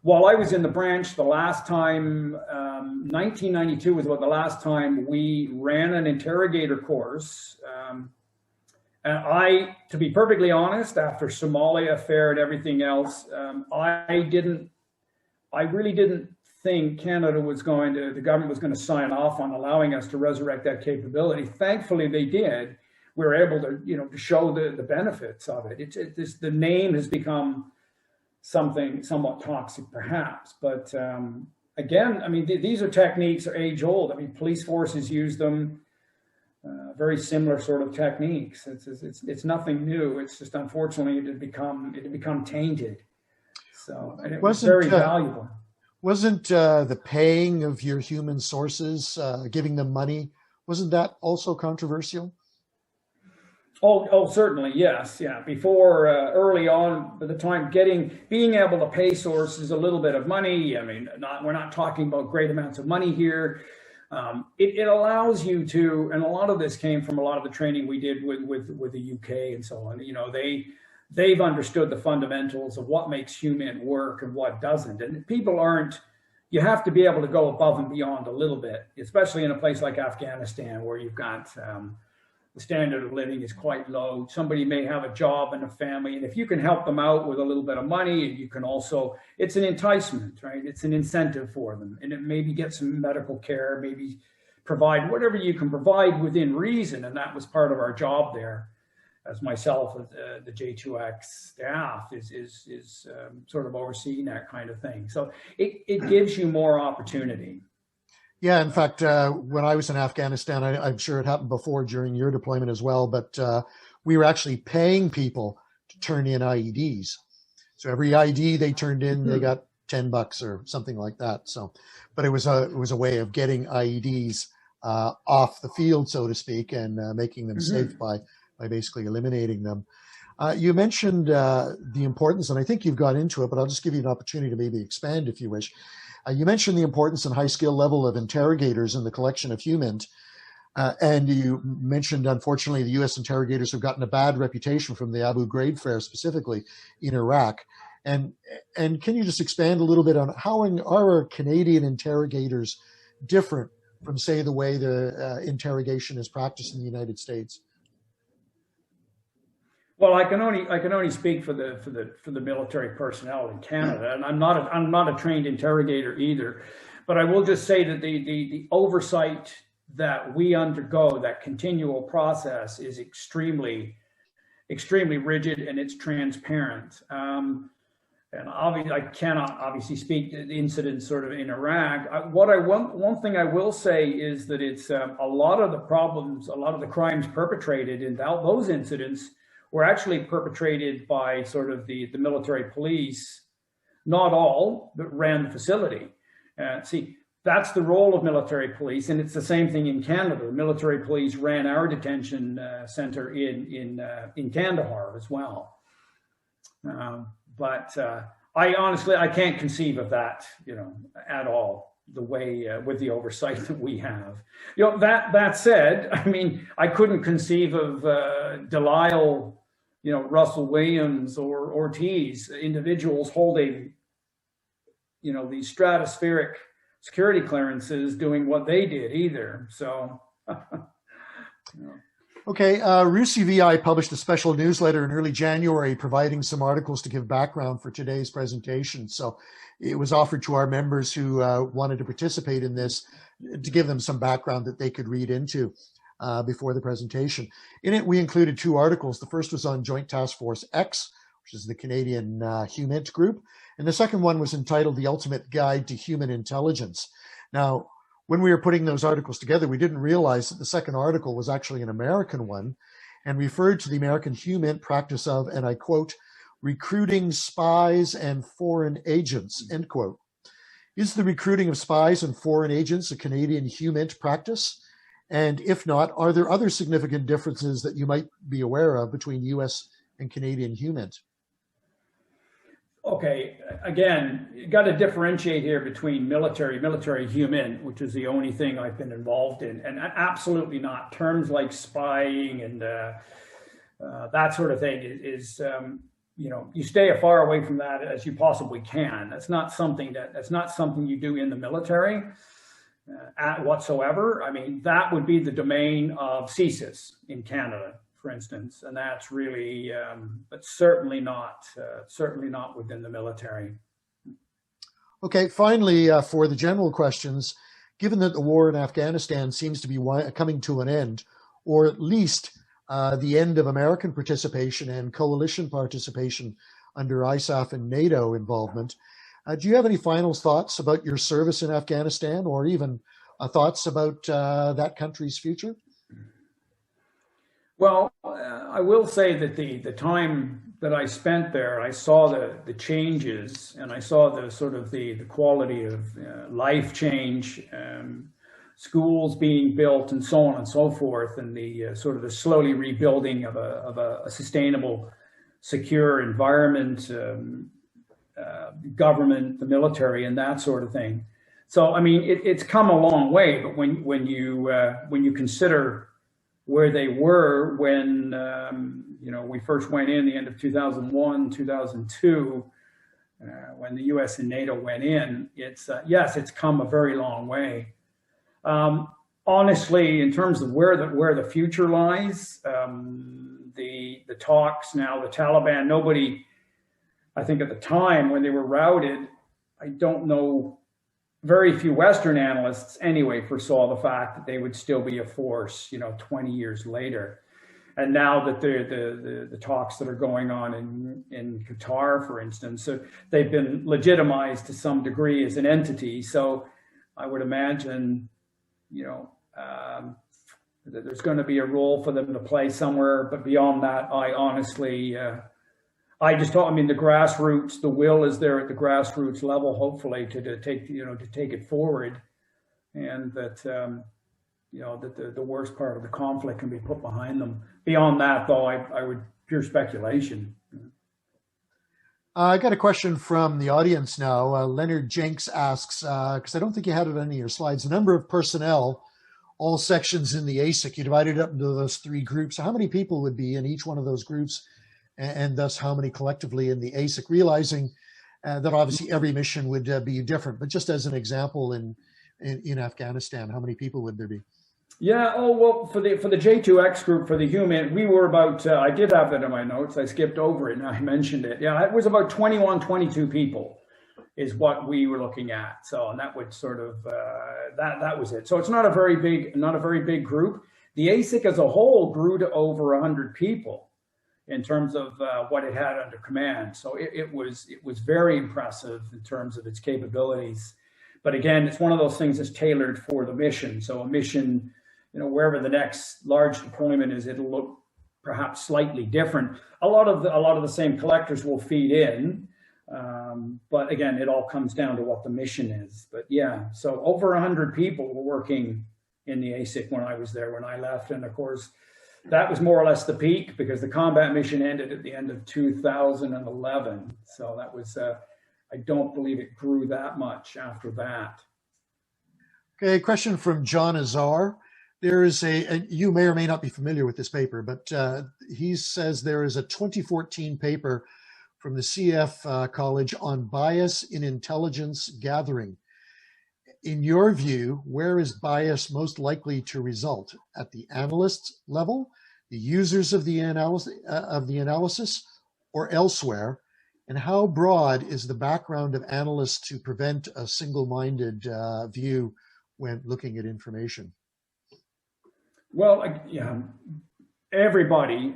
while I was in the branch, the last time, 1992 was about the last time we ran an interrogator course. And to be perfectly honest, after Somalia affair and everything else, I really didn't think Canada the government was going to sign off on allowing us to resurrect that capability. Thankfully, they did. We were able to, to show the benefits of it. The name has become something somewhat toxic, perhaps. But again, I mean, these are techniques are age old. I mean, police forces use them. Very similar sort of techniques. It's nothing new. It's just unfortunately it had become tainted. So and it was very valuable. Wasn't the paying of your human sources, giving them money, wasn't that also controversial? Oh, certainly, yes, yeah. Before, early on, by the time being able to pay sources a little bit of money. I mean, we're not talking about great amounts of money here. It allows you to, and a lot of this came from a lot of the training we did with the UK and so on. They've understood the fundamentals of what makes HUMINT work and what doesn't. And you have to be able to go above and beyond a little bit, especially in a place like Afghanistan, where you've got the standard of living is quite low. Somebody may have a job and a family, and if you can help them out with a little bit of money, and you can also, it's an enticement, right? It's an incentive for them, and it maybe get some medical care, maybe provide whatever you can provide within reason, and that was part of our job there. As myself, the J2X staff is sort of overseeing that kind of thing. So it gives you more opportunity. Yeah, in fact, when I was in Afghanistan, I'm sure it happened before during your deployment as well, but we were actually paying people to turn in IEDs. So every ID they turned in, they got $10 or something like that. So, but it was a way of getting IEDs off the field, so to speak, and making them safe by basically eliminating them. You mentioned the importance, and I think you've got into it, but I'll just give you an opportunity to maybe expand if you wish. You mentioned the importance and high skill level of interrogators in the collection of HUMINT, and you mentioned, unfortunately, the U.S. interrogators have gotten a bad reputation from the Abu Ghraib affair, specifically in Iraq. And can you just expand a little bit on how are Canadian interrogators different from, say, the way the interrogation is practiced in the United States? Well, I can only speak for the military personnel in Canada, and I'm not a trained interrogator either, but I will just say that the oversight that we undergo, that continual process, is extremely rigid, and it's transparent. And obviously, I cannot obviously speak to the incidents sort of in Iraq. One thing I will say is that it's a lot of the problems, a lot of the crimes perpetrated in those incidents were actually perpetrated by sort of the military police, not all, but ran the facility. See, that's the role of military police, and it's the same thing in Canada. The military police ran our detention center in Kandahar as well. But I honestly can't conceive of that, at all, the way with the oversight that we have. That said, I mean, I couldn't conceive of Delisle, Russell Williams or Ortiz, individuals holding, these stratospheric security clearances, doing what they did either. So, Okay, RUSI VI published a special newsletter in early January providing some articles to give background for today's presentation. So it was offered to our members who wanted to participate in this to give them some background that they could read into before the presentation. In it, we included 2 articles. The first was on Joint Task Force X, which is the Canadian HUMINT group. And the second one was entitled The Ultimate Guide to Human Intelligence. Now, when we were putting those articles together, we didn't realize that the second article was actually an American one and referred to the American HUMINT practice of, and I quote, recruiting spies and foreign agents, end quote. Is the recruiting of spies and foreign agents a Canadian HUMINT practice? And if not, are there other significant differences that you might be aware of between US and Canadian HUMINT? Okay, again, you got to differentiate here between military HUMINT, which is the only thing I've been involved in, and absolutely not. Terms like spying and that sort of thing is you stay as far away from that as you possibly can. That's not something you do in the military whatsoever. I mean, that would be the domain of CSIS in Canada, for instance, and that's really, but certainly not within the military. Okay, finally, for the general questions, given that the war in Afghanistan seems to be coming to an end, or at least the end of American participation and coalition participation under ISAF and NATO involvement, do you have any final thoughts about your service in Afghanistan, or even thoughts about that country's future? Well, I will say that the time that I spent there, I saw the changes, and I saw the sort of the quality of life change, schools being built, and so on and so forth, and the sort of the slowly rebuilding of a sustainable, secure environment, government, the military, and that sort of thing. So, I mean, it's come a long way, but when you consider where they were when we first went in the end of 2001, 2002, when the U.S. and NATO went in, it's come a very long way. Honestly, in terms of where the future lies, the talks now, the Taliban, nobody, I think at the time when they were routed, I don't know, very few Western analysts anyway foresaw the fact that they would still be a force, 20 years later. And now that the talks that are going on in Qatar, for instance, they've been legitimized to some degree as an entity. So I would imagine, that there's going to be a role for them to play somewhere. But beyond that, I honestly, the grassroots, the will is there at the grassroots level, hopefully to take it forward, and that, that the worst part of the conflict can be put behind them. Beyond that, though, I would pure speculation. I got a question from the audience now. Leonard Jenks asks, because I don't think you had it on any of your slides, the number of personnel, all sections in the ASIC, you divided up into those three groups. How many people would be in each one of those groups, and thus how many collectively in the ASIC, realizing that obviously every mission would be different, but just as an example in Afghanistan, how many people would there be? Yeah, well, for the J2X group, for the HUMINT, we were about, I did have that in my notes, I skipped over it and I mentioned it. Yeah, it was about 21, 22 people is what we were looking at. So, and that would sort of, that was it. So it's not a very big group. The ASIC as a whole grew to over 100 people in terms of what it had under command. So it was very impressive in terms of its capabilities. But again, it's one of those things that's tailored for the mission. So a mission, wherever the next large deployment is, it'll look perhaps slightly different. A lot of the same collectors will feed in, but again, it all comes down to what the mission is. But yeah, so over 100 people were working in the ASIC when I was there, when I left, and of course, that was more or less the peak because the combat mission ended at the end of 2011. So that was, I don't believe it grew that much after that. Okay, question from John Azar. There is you may or may not be familiar with this paper, but he says there is a 2014 paper from the CF College on bias in intelligence gathering. In your view, where is bias most likely to result? At the analyst level, the users of the analysis, or elsewhere? And how broad is the background of analysts to prevent a single-minded view when looking at information? Well, yeah, everybody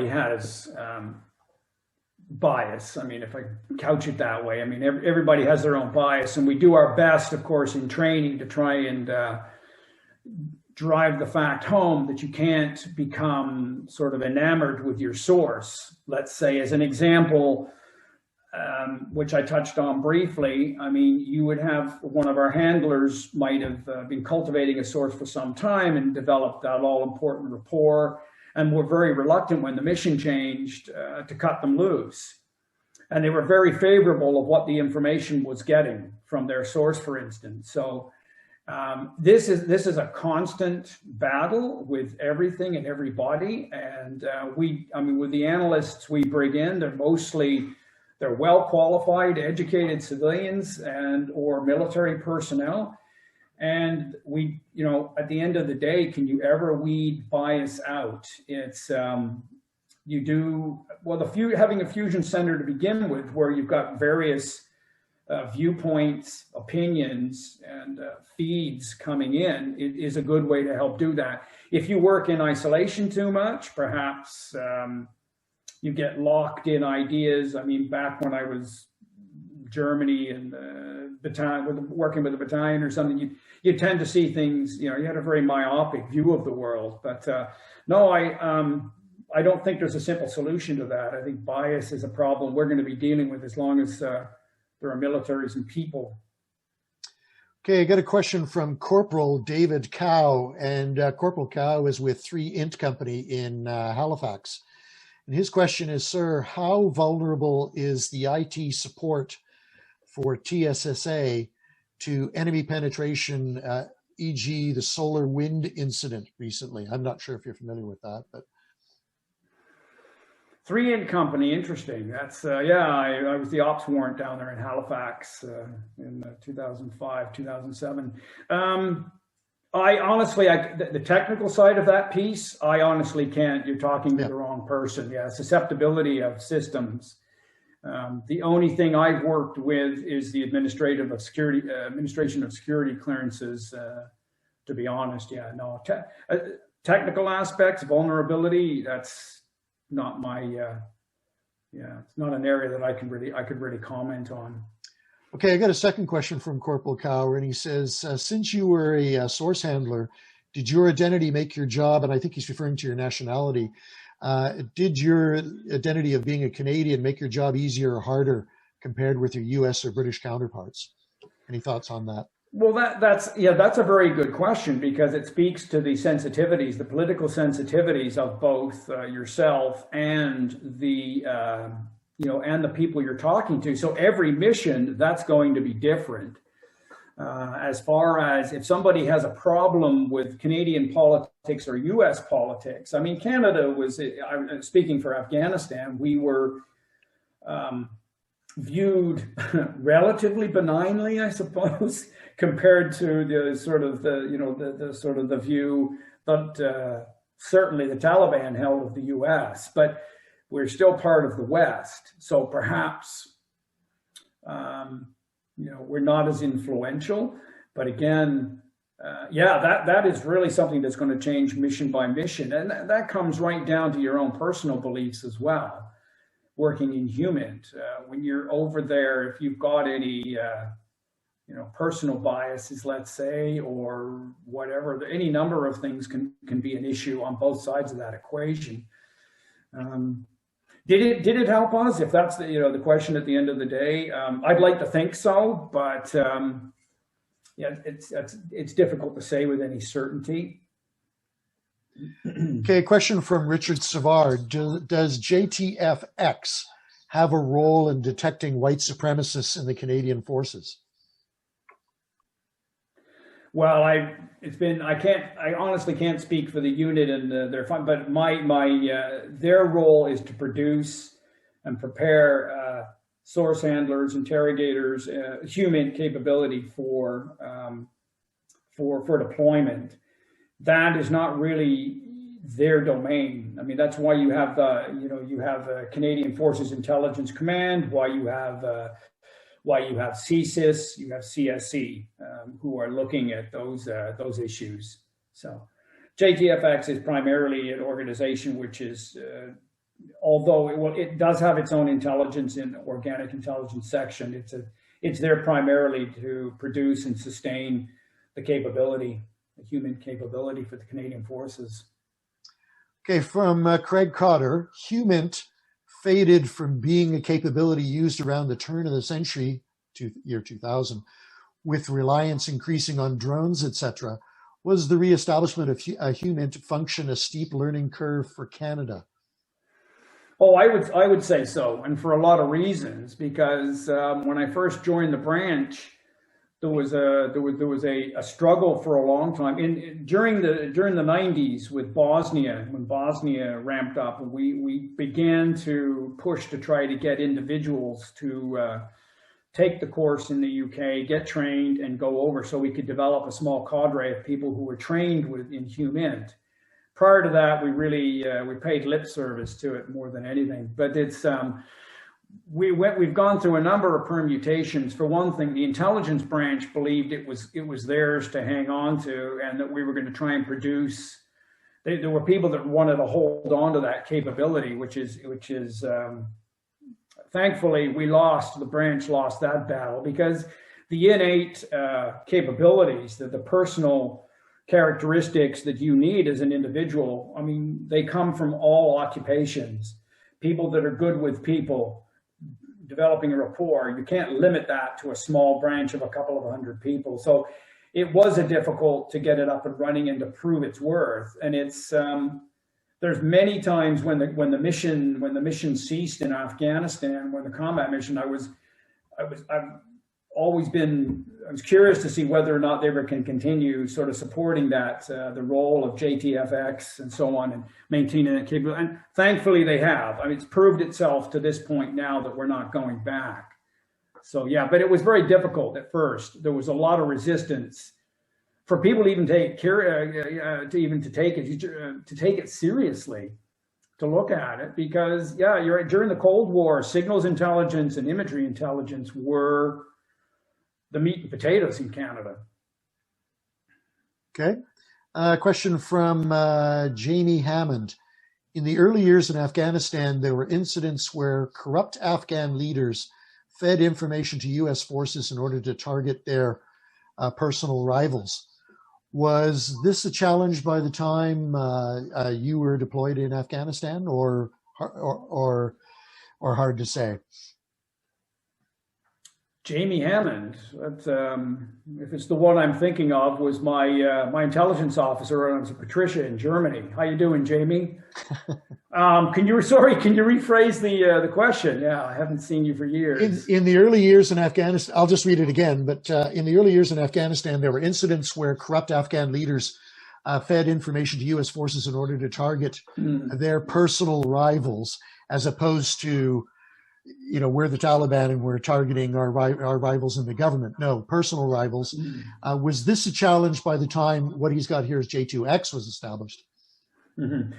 has bias. I mean, if I couch it that way, I mean, everybody has their own bias, and we do our best, of course, in training to try and drive the fact home that you can't become sort of enamored with your source. Let's say, as an example, which I touched on briefly. I mean, you would have one of our handlers might have been cultivating a source for some time and developed that all-important rapport, and were very reluctant when the mission changed to cut them loose. And they were very favorable of what the information was getting from their source, for instance. So this is a constant battle with everything and everybody. And with the analysts we bring in, they're well qualified, educated civilians and or military personnel. And we, at the end of the day, can you ever weed bias out? It's, having a fusion center to begin with, where you've got various viewpoints, opinions, and feeds coming in, it is a good way to help do that. If you work in isolation too much, perhaps you get locked in ideas. I mean, back when I was Germany and working with a battalion or something, you tend to see things, you had a very myopic view of the world. But no, I don't think there's a simple solution to that. I think bias is a problem we're going to be dealing with as long as there are militaries and people. Okay, I got a question from Corporal David Cow, and Corporal Cow is with 3 Int Company in Halifax. And his question is, sir, how vulnerable is the IT support for TSSA to enemy penetration, e.g. the solar wind incident recently? I'm not sure if you're familiar with that, but. 3 Int Company, interesting. That's, I was the ops warrant down there in Halifax in 2005, 2007. I honestly, the technical side of that piece, I honestly can't. You're talking to the wrong person. Yeah, susceptibility of systems. The only thing I've worked with is the administration of security clearances. To be honest, no technical aspects, vulnerability. That's not my. It's not an area that I could really comment on. Okay, I got a second question from Corporal Cow, and he says, since you were a source handler, did your identity make your job, and I think he's referring to your nationality, did your identity of being a Canadian make your job easier or harder compared with your US or British counterparts? Any thoughts on that? Well, that's a very good question, because it speaks to the sensitivities, the political sensitivities of both yourself and the and the people you're talking to. So every mission, that's going to be different. As far as if somebody has a problem with Canadian politics or US politics, I mean, Canada was, speaking for Afghanistan, we were viewed relatively benignly, I suppose, compared to the sort of the view that certainly the Taliban held of the US, but we're still part of the West. So perhaps, we're not as influential, but again, that is really something that's going to change mission by mission. And that comes right down to your own personal beliefs as well. Working in HUMINT, when you're over there, if you've got any, personal biases, let's say, or whatever, any number of things can be an issue on both sides of that equation. Did it help us? If that's the question at the end of the day, I'd like to think so, but it's difficult to say with any certainty. Okay, a question from Richard Savard. Does JTF-X have a role in detecting white supremacists in the Canadian forces? Well, I honestly can't speak for the unit and their fund, but their role is to produce and prepare source handlers, interrogators, HUMINT capability for deployment. That is not really their domain. I mean, that's why you have Canadian Forces Intelligence Command, why you have CSIS, you have CSC, who are looking at those issues. So JTF-X is primarily an organization which is, although it does have its own intelligence in organic intelligence section, it's there primarily to produce and sustain the capability, the HUMINT capability for the Canadian Forces. Okay, from Craig Cotter, HUMINT faded from being a capability used around the turn of the century to year 2000, with reliance increasing on drones, etc. Was the reestablishment of HUMINT function a steep learning curve for Canada? Oh, I would say so, and for a lot of reasons. Because when I first joined the branch, there was a struggle for a long time. During the 90s with Bosnia, when Bosnia ramped up, we began to push to try to get individuals to take the course in the UK, get trained, and go over, so we could develop a small cadre of people who were trained in HUMINT. Prior to that, we paid lip service to it more than anything. But it's we've gone through a number of permutations. For one thing, the intelligence branch believed it was theirs to hang on to, and that we were going to try and produce. There were people that wanted to hold on to that capability, which is thankfully the branch lost that battle, because the innate capabilities, the personal characteristics that you need as an individual, I mean, they come from all occupations. People that are good with people, developing a rapport, you can't limit that to a small branch of a couple of hundred people. So it was difficult to get it up and running and to prove its worth. And it's there's many times when the mission ceased in Afghanistan, when the combat mission, I was curious to see whether or not they ever can continue sort of supporting that, the role of JTF-X and so on, and maintaining that capability. And thankfully they have. I mean, it's proved itself to this point now that we're not going back. So yeah, but it was very difficult at first. There was a lot of resistance for people to even take it seriously, to look at it, because yeah, during the Cold War, signals intelligence and imagery intelligence were the meat and potatoes in Canada. Okay. Question from Jamie Hammond. In the early years in Afghanistan, there were incidents where corrupt Afghan leaders fed information to U.S. forces in order to target their personal rivals. Was this a challenge by the time you were deployed in Afghanistan, or hard to say? Jamie Hammond, if it's the one I'm thinking of, was my intelligence officer when I was a Patricia in Germany. How you doing, Jamie? Can you rephrase the question? Yeah, I haven't seen you for years. In the early years in Afghanistan, I'll just read it again, but in the early years in Afghanistan, there were incidents where corrupt Afghan leaders fed information to U.S. forces in order to target their personal rivals, as opposed to, you know, we're the Taliban and we're targeting our rivals in the government. No, personal rivals. Was this a challenge by the time what he's got here is J2X was established? Mm-hmm.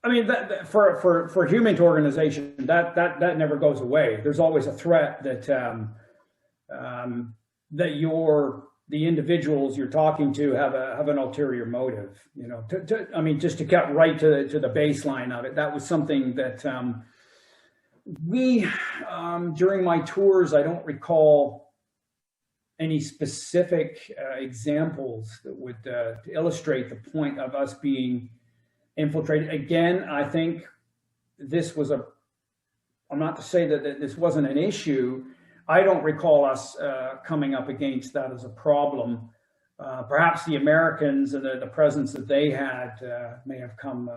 I mean, for HUMINT organization, that never goes away. There's always a threat that the individuals you're talking to have an ulterior motive. You know, I mean, just to get right to the baseline of it, that was something that we during my tours, I don't recall any specific examples that would to illustrate the point of us being infiltrated. Again, I think this was I'm not to say that this wasn't an issue. I don't recall us coming up against that as a problem. Perhaps the Americans and the presence that they had may have come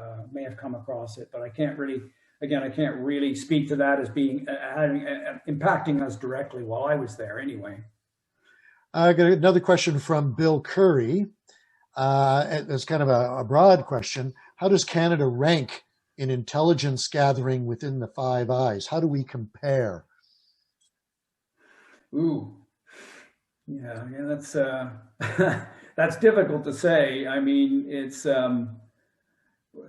across it, but I can't really speak to that as being impacting us directly while I was there anyway. I got another question from Bill Curry. It's kind of a broad question. How does Canada rank in intelligence gathering within the Five Eyes? How do we compare? Ooh, yeah, that's that's difficult to say. I mean, it's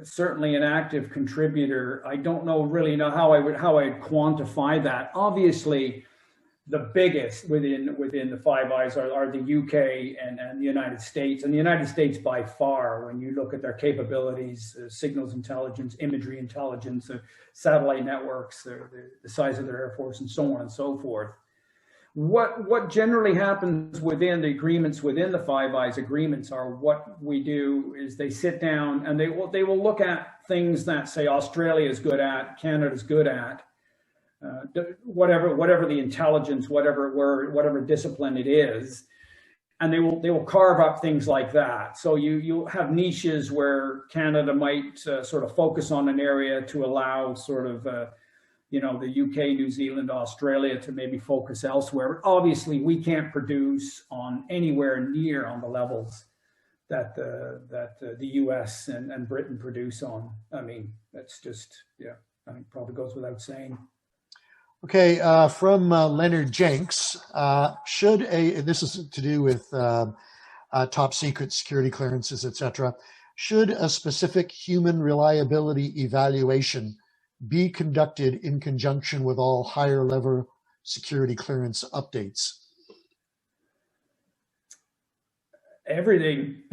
certainly an active contributor. I don't really know how I'd quantify that. Obviously, the biggest within the Five Eyes are the UK and the United States. And the United States by far, when you look at their capabilities, signals intelligence, imagery intelligence, satellite networks, the size of their air force, and so on and so forth. What generally happens within the agreements, within the Five Eyes agreements, are what we do is they sit down and they will look at things that, say, Australia is good at, Canada is good at, whatever the intelligence, whatever discipline it is, and they will carve up things like that. So you have niches where Canada might sort of focus on an area to allow sort of the UK, New Zealand, Australia to maybe focus elsewhere. But obviously, we can't produce on anywhere near on the levels that the US and Britain produce on. I mean, that's just, I think probably goes without saying. Okay, from Leonard Jenks, this is to do with top secret security clearances, etc. Should a specific human reliability evaluation be conducted in conjunction with all higher level security clearance updates? Everything,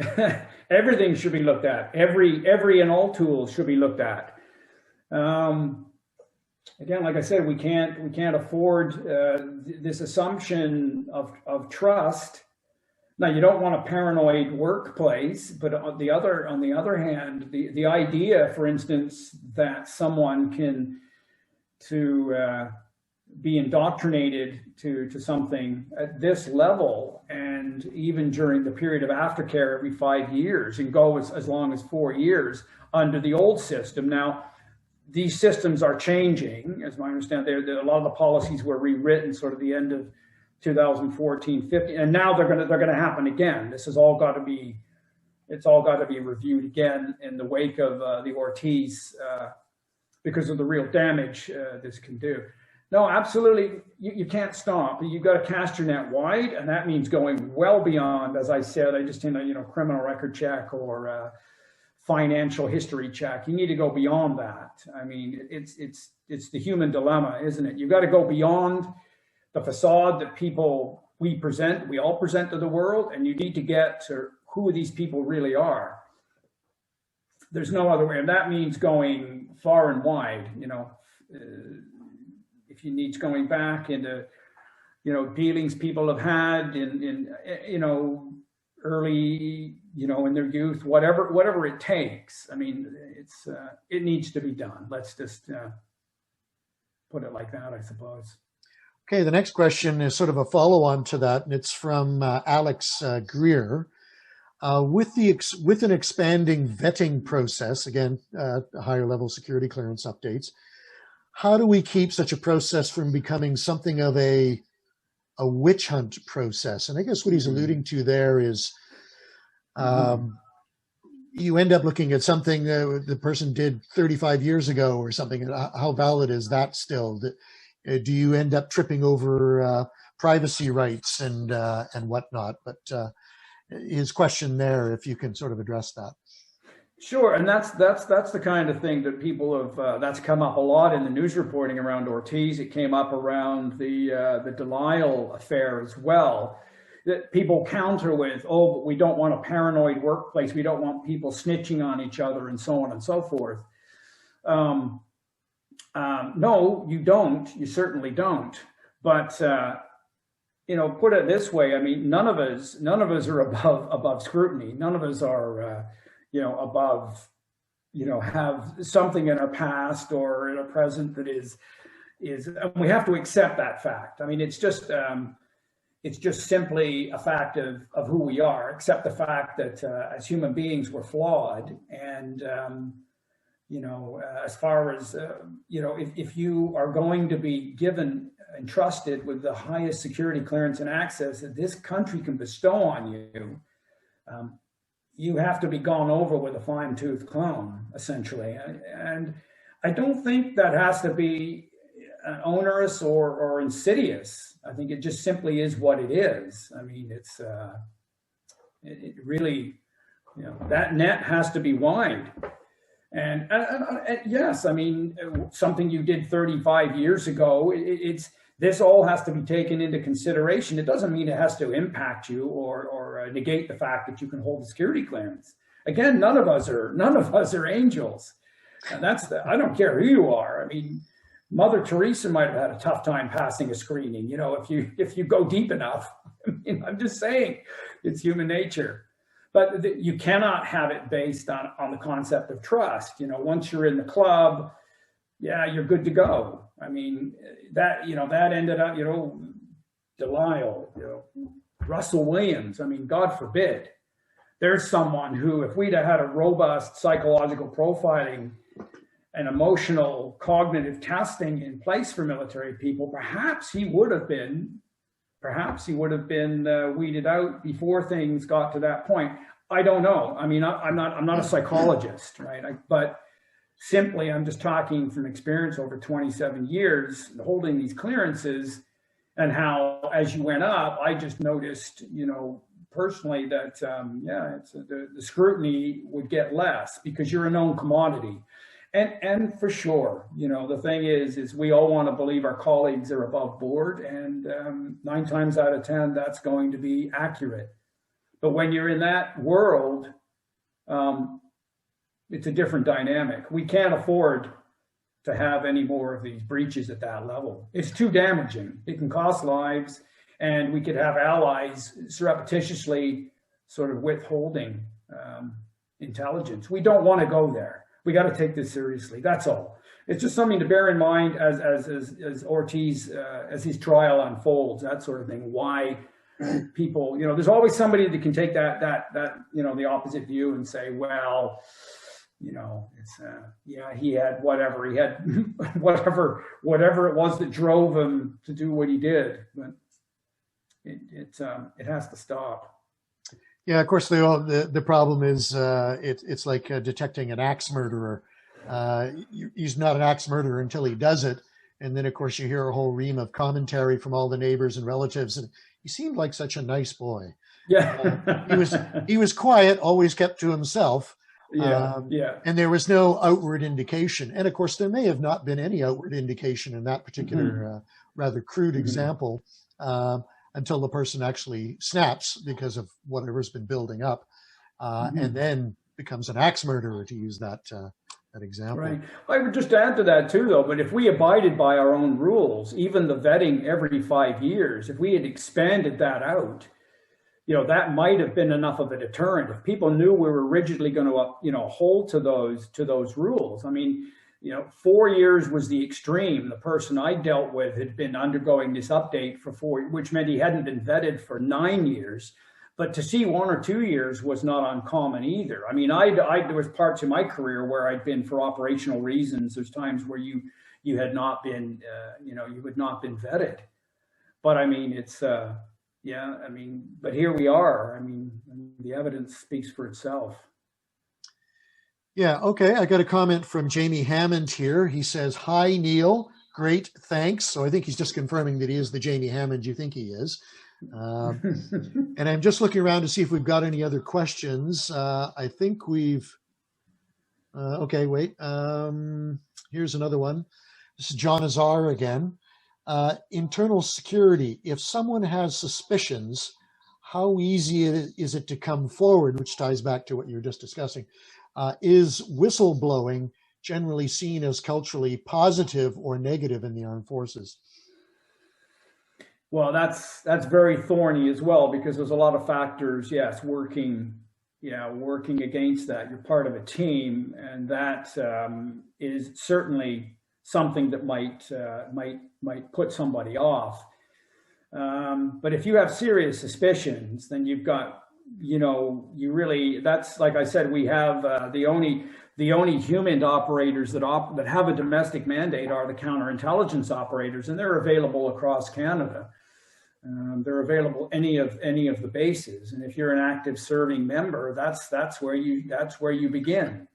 everything should be looked at. Every and all tools should be looked at. Again, like I said, we can't afford this assumption of trust. Now, you don't want a paranoid workplace, but on the other hand, the idea, for instance, that someone can be indoctrinated to something at this level, and even during the period of aftercare every 5 years, and go as long as 4 years under the old system. Now, these systems are changing, as I understand. A lot of the policies were rewritten sort of the end of 2014, 15, and now they're going to happen again. This has all got to be, it's all got to be reviewed again in the wake of the Ortiz, because of the real damage this can do. No, absolutely, you can't stop. You've got to cast your net wide, and that means going well beyond, as I said, I just in a criminal record check or financial history check. You need to go beyond that. I mean, it's the human dilemma, isn't it? You've got to go beyond the facade that we all present to the world, and you need to get to who these people really are. There's no other way, and that means going far and wide. If you need going back into, dealings people have had in early, in their youth, whatever it takes. I mean, it needs to be done. Let's just put it like that, I suppose. Okay, the next question is sort of a follow-on to that, and it's from Alex Greer. With an expanding vetting process, again, higher level security clearance updates, how do we keep such a process from becoming something of a witch hunt process? And I guess what he's alluding to there is you end up looking at something the person did 35 years ago or something. And how valid is that still? Do you end up tripping over privacy rights and whatnot? But his question there, if you can sort of address that. Sure, and that's the kind of thing that people have. That's come up a lot in the news reporting around Ortiz. It came up around the Delisle affair as well. That people counter with, oh, but we don't want a paranoid workplace. We don't want people snitching on each other, and so on and so forth. No, you don't. You certainly don't. But put it this way. I mean, none of us are above scrutiny. None of us are. Above, have something in our past or in our present that is, and we have to accept that fact. I mean, it's just simply a fact of who we are, accept the fact that as human beings, we're flawed. And, as far as, if you are going to be entrusted with the highest security clearance and access that this country can bestow on you, you have to be gone over with a fine-tooth comb, essentially. And I don't think that has to be onerous or insidious. I think it just simply is what it is. I mean, it really, that net has to be wide. And yes, I mean, something you did 35 years ago, this all has to be taken into consideration. It doesn't mean it has to impact you or negate the fact that you can hold the security clearance. Again, none of us are angels. And I don't care who you are. I mean, Mother Teresa might have had a tough time passing a screening, if you go deep enough. I mean, I'm just saying, it's human nature. But you cannot have it based on the concept of trust. Once you're in the club, yeah, you're good to go. I mean, that, that ended up, Delisle, Russell Williams. I mean, God forbid. There's someone who, if we'd have had a robust psychological profiling and emotional cognitive testing in place for military people, perhaps he would have been weeded out before things got to that point. I don't know. I mean, I'm not a psychologist, right? But simply, I'm just talking from experience over 27 years holding these clearances, and how, as you went up, I just noticed, personally, that the scrutiny would get less because you're a known commodity. And for sure, the thing is we all want to believe our colleagues are above board, and 9 times out of 10, that's going to be accurate. But when you're in that world, it's a different dynamic. We can't afford to have any more of these breaches at that level. It's too damaging. It can cost lives, and we could have allies surreptitiously sort of withholding intelligence. We don't want to go there. We got to take this seriously. That's all. It's just something to bear in mind as Ortiz, as his trial unfolds, that sort of thing. Why people, there's always somebody that can take that the opposite view and say, well, it's he had whatever it was that drove him to do what he did, but it has to stop. Yeah, of course, the problem is it's like detecting an axe murderer. He's not an axe murderer until he does it, and then of course you hear a whole ream of commentary from all the neighbors and relatives. And he seemed like such a nice boy. Yeah, he was quiet, always kept to himself. Yeah. And there was no outward indication. And of course, there may have not been any outward indication in that particular rather crude example. Until the person actually snaps because of whatever's been building up, and then becomes an axe murderer, to use that example. Right. I would just add to that too, though, but if we abided by our own rules, even the vetting every 5 years, if we had expanded that out, that might have been enough of a deterrent. If people knew we were rigidly going to, hold to those rules. I mean, 4 years was the extreme. The person I dealt with had been undergoing this update for 4, which meant he hadn't been vetted for 9 years. But to see 1 or 2 years was not uncommon either. I mean, there was parts of my career where I'd been for operational reasons. There's times where you had not been, you had not been vetted. But I mean, it's, but here we are. I mean, the evidence speaks for itself. Yeah, okay. I got a comment from Jamie Hammond here. He says, "Hi, Neil. Great, thanks." So I think he's just confirming that he is the Jamie Hammond you think he is. And I'm just looking around to see if we've got any other questions. I think we've... okay, wait. Here's another one. This is John Azar again. Internal security. If someone has suspicions, how easy is it to come forward, which ties back to what you were just discussing. Is whistleblowing generally seen as culturally positive or negative in the armed forces? Well, that's very thorny as well, because there's a lot of factors, yes, working against that. You're part of a team, and that is certainly something that might put somebody off. But if you have serious suspicions, then you've got, you really, that's, like I said, we have the only HUMINT operators that have a domestic mandate are the counterintelligence operators, and they're available across Canada. They're available any of the bases, and if you're an active serving member, that's where you begin.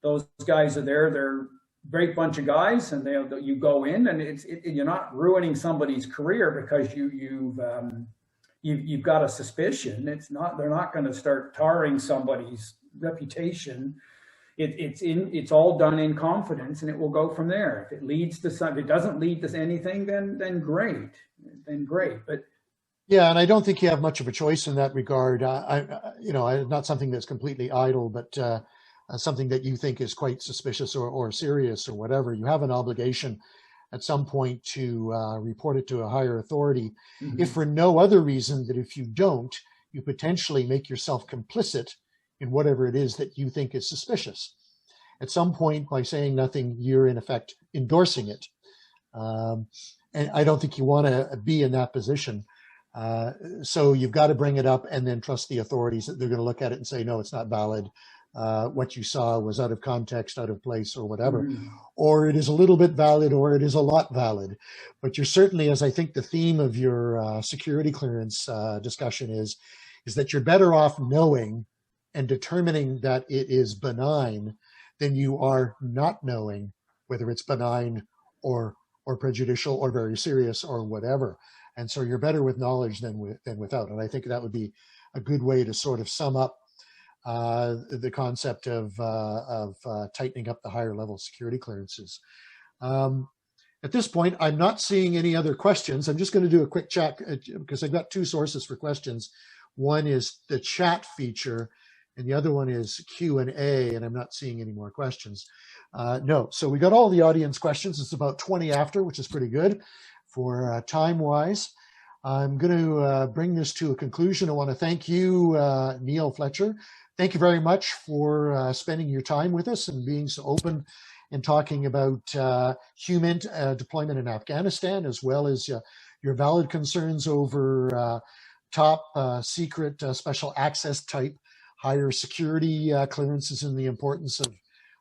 Those guys are there. They're a great bunch of guys, and you go in, and you're not ruining somebody's career because you've got a suspicion. They're not going to start tarring somebody's reputation. It's all done in confidence, and it will go from there. If it doesn't lead to anything, then great. But yeah, and I don't think you have much of a choice in that regard. Not something that's completely idle, but something that you think is quite suspicious or serious or whatever. You have an obligation at some point to report it to a higher authority, if for no other reason that if you don't, you potentially make yourself complicit in whatever it is that you think is suspicious. At some point, by saying nothing, you're in effect endorsing it. And I don't think you want to be in that position. So you've got to bring it up and then trust the authorities that they're going to look at it and say, no, it's not valid. What you saw was out of context, out of place, or whatever. Mm-hmm. Or it is a little bit valid, or it is a lot valid. But you're certainly, as I think the theme of your security clearance discussion is that you're better off knowing and determining that it is benign than you are not knowing whether it's benign or prejudicial or very serious or whatever. And so you're better with knowledge than without. And I think that would be a good way to sort of sum up the concept of tightening up the higher level security clearances. At this point, I'm not seeing any other questions. I'm just going to do a quick check because I've got two sources for questions. One is the chat feature, and the other one is Q&A, and I'm not seeing any more questions. No, so we got all the audience questions. It's about 20 after, which is pretty good for time-wise. I'm going to bring this to a conclusion. I want to thank you, Neil Fletcher. Thank you very much for spending your time with us and being so open and talking about HUMINT deployment in Afghanistan, as well as your valid concerns over top secret special access type higher security clearances and the importance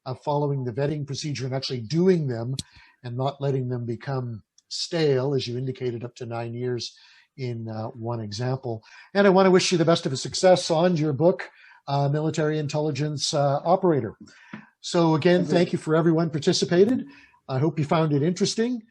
of following the vetting procedure and actually doing them and not letting them become stale, as you indicated, up to 9 years in one example. And I want to wish you the best of success on your book, Military Intelligence Operator. So again, thank you for everyone participated. I hope you found it interesting.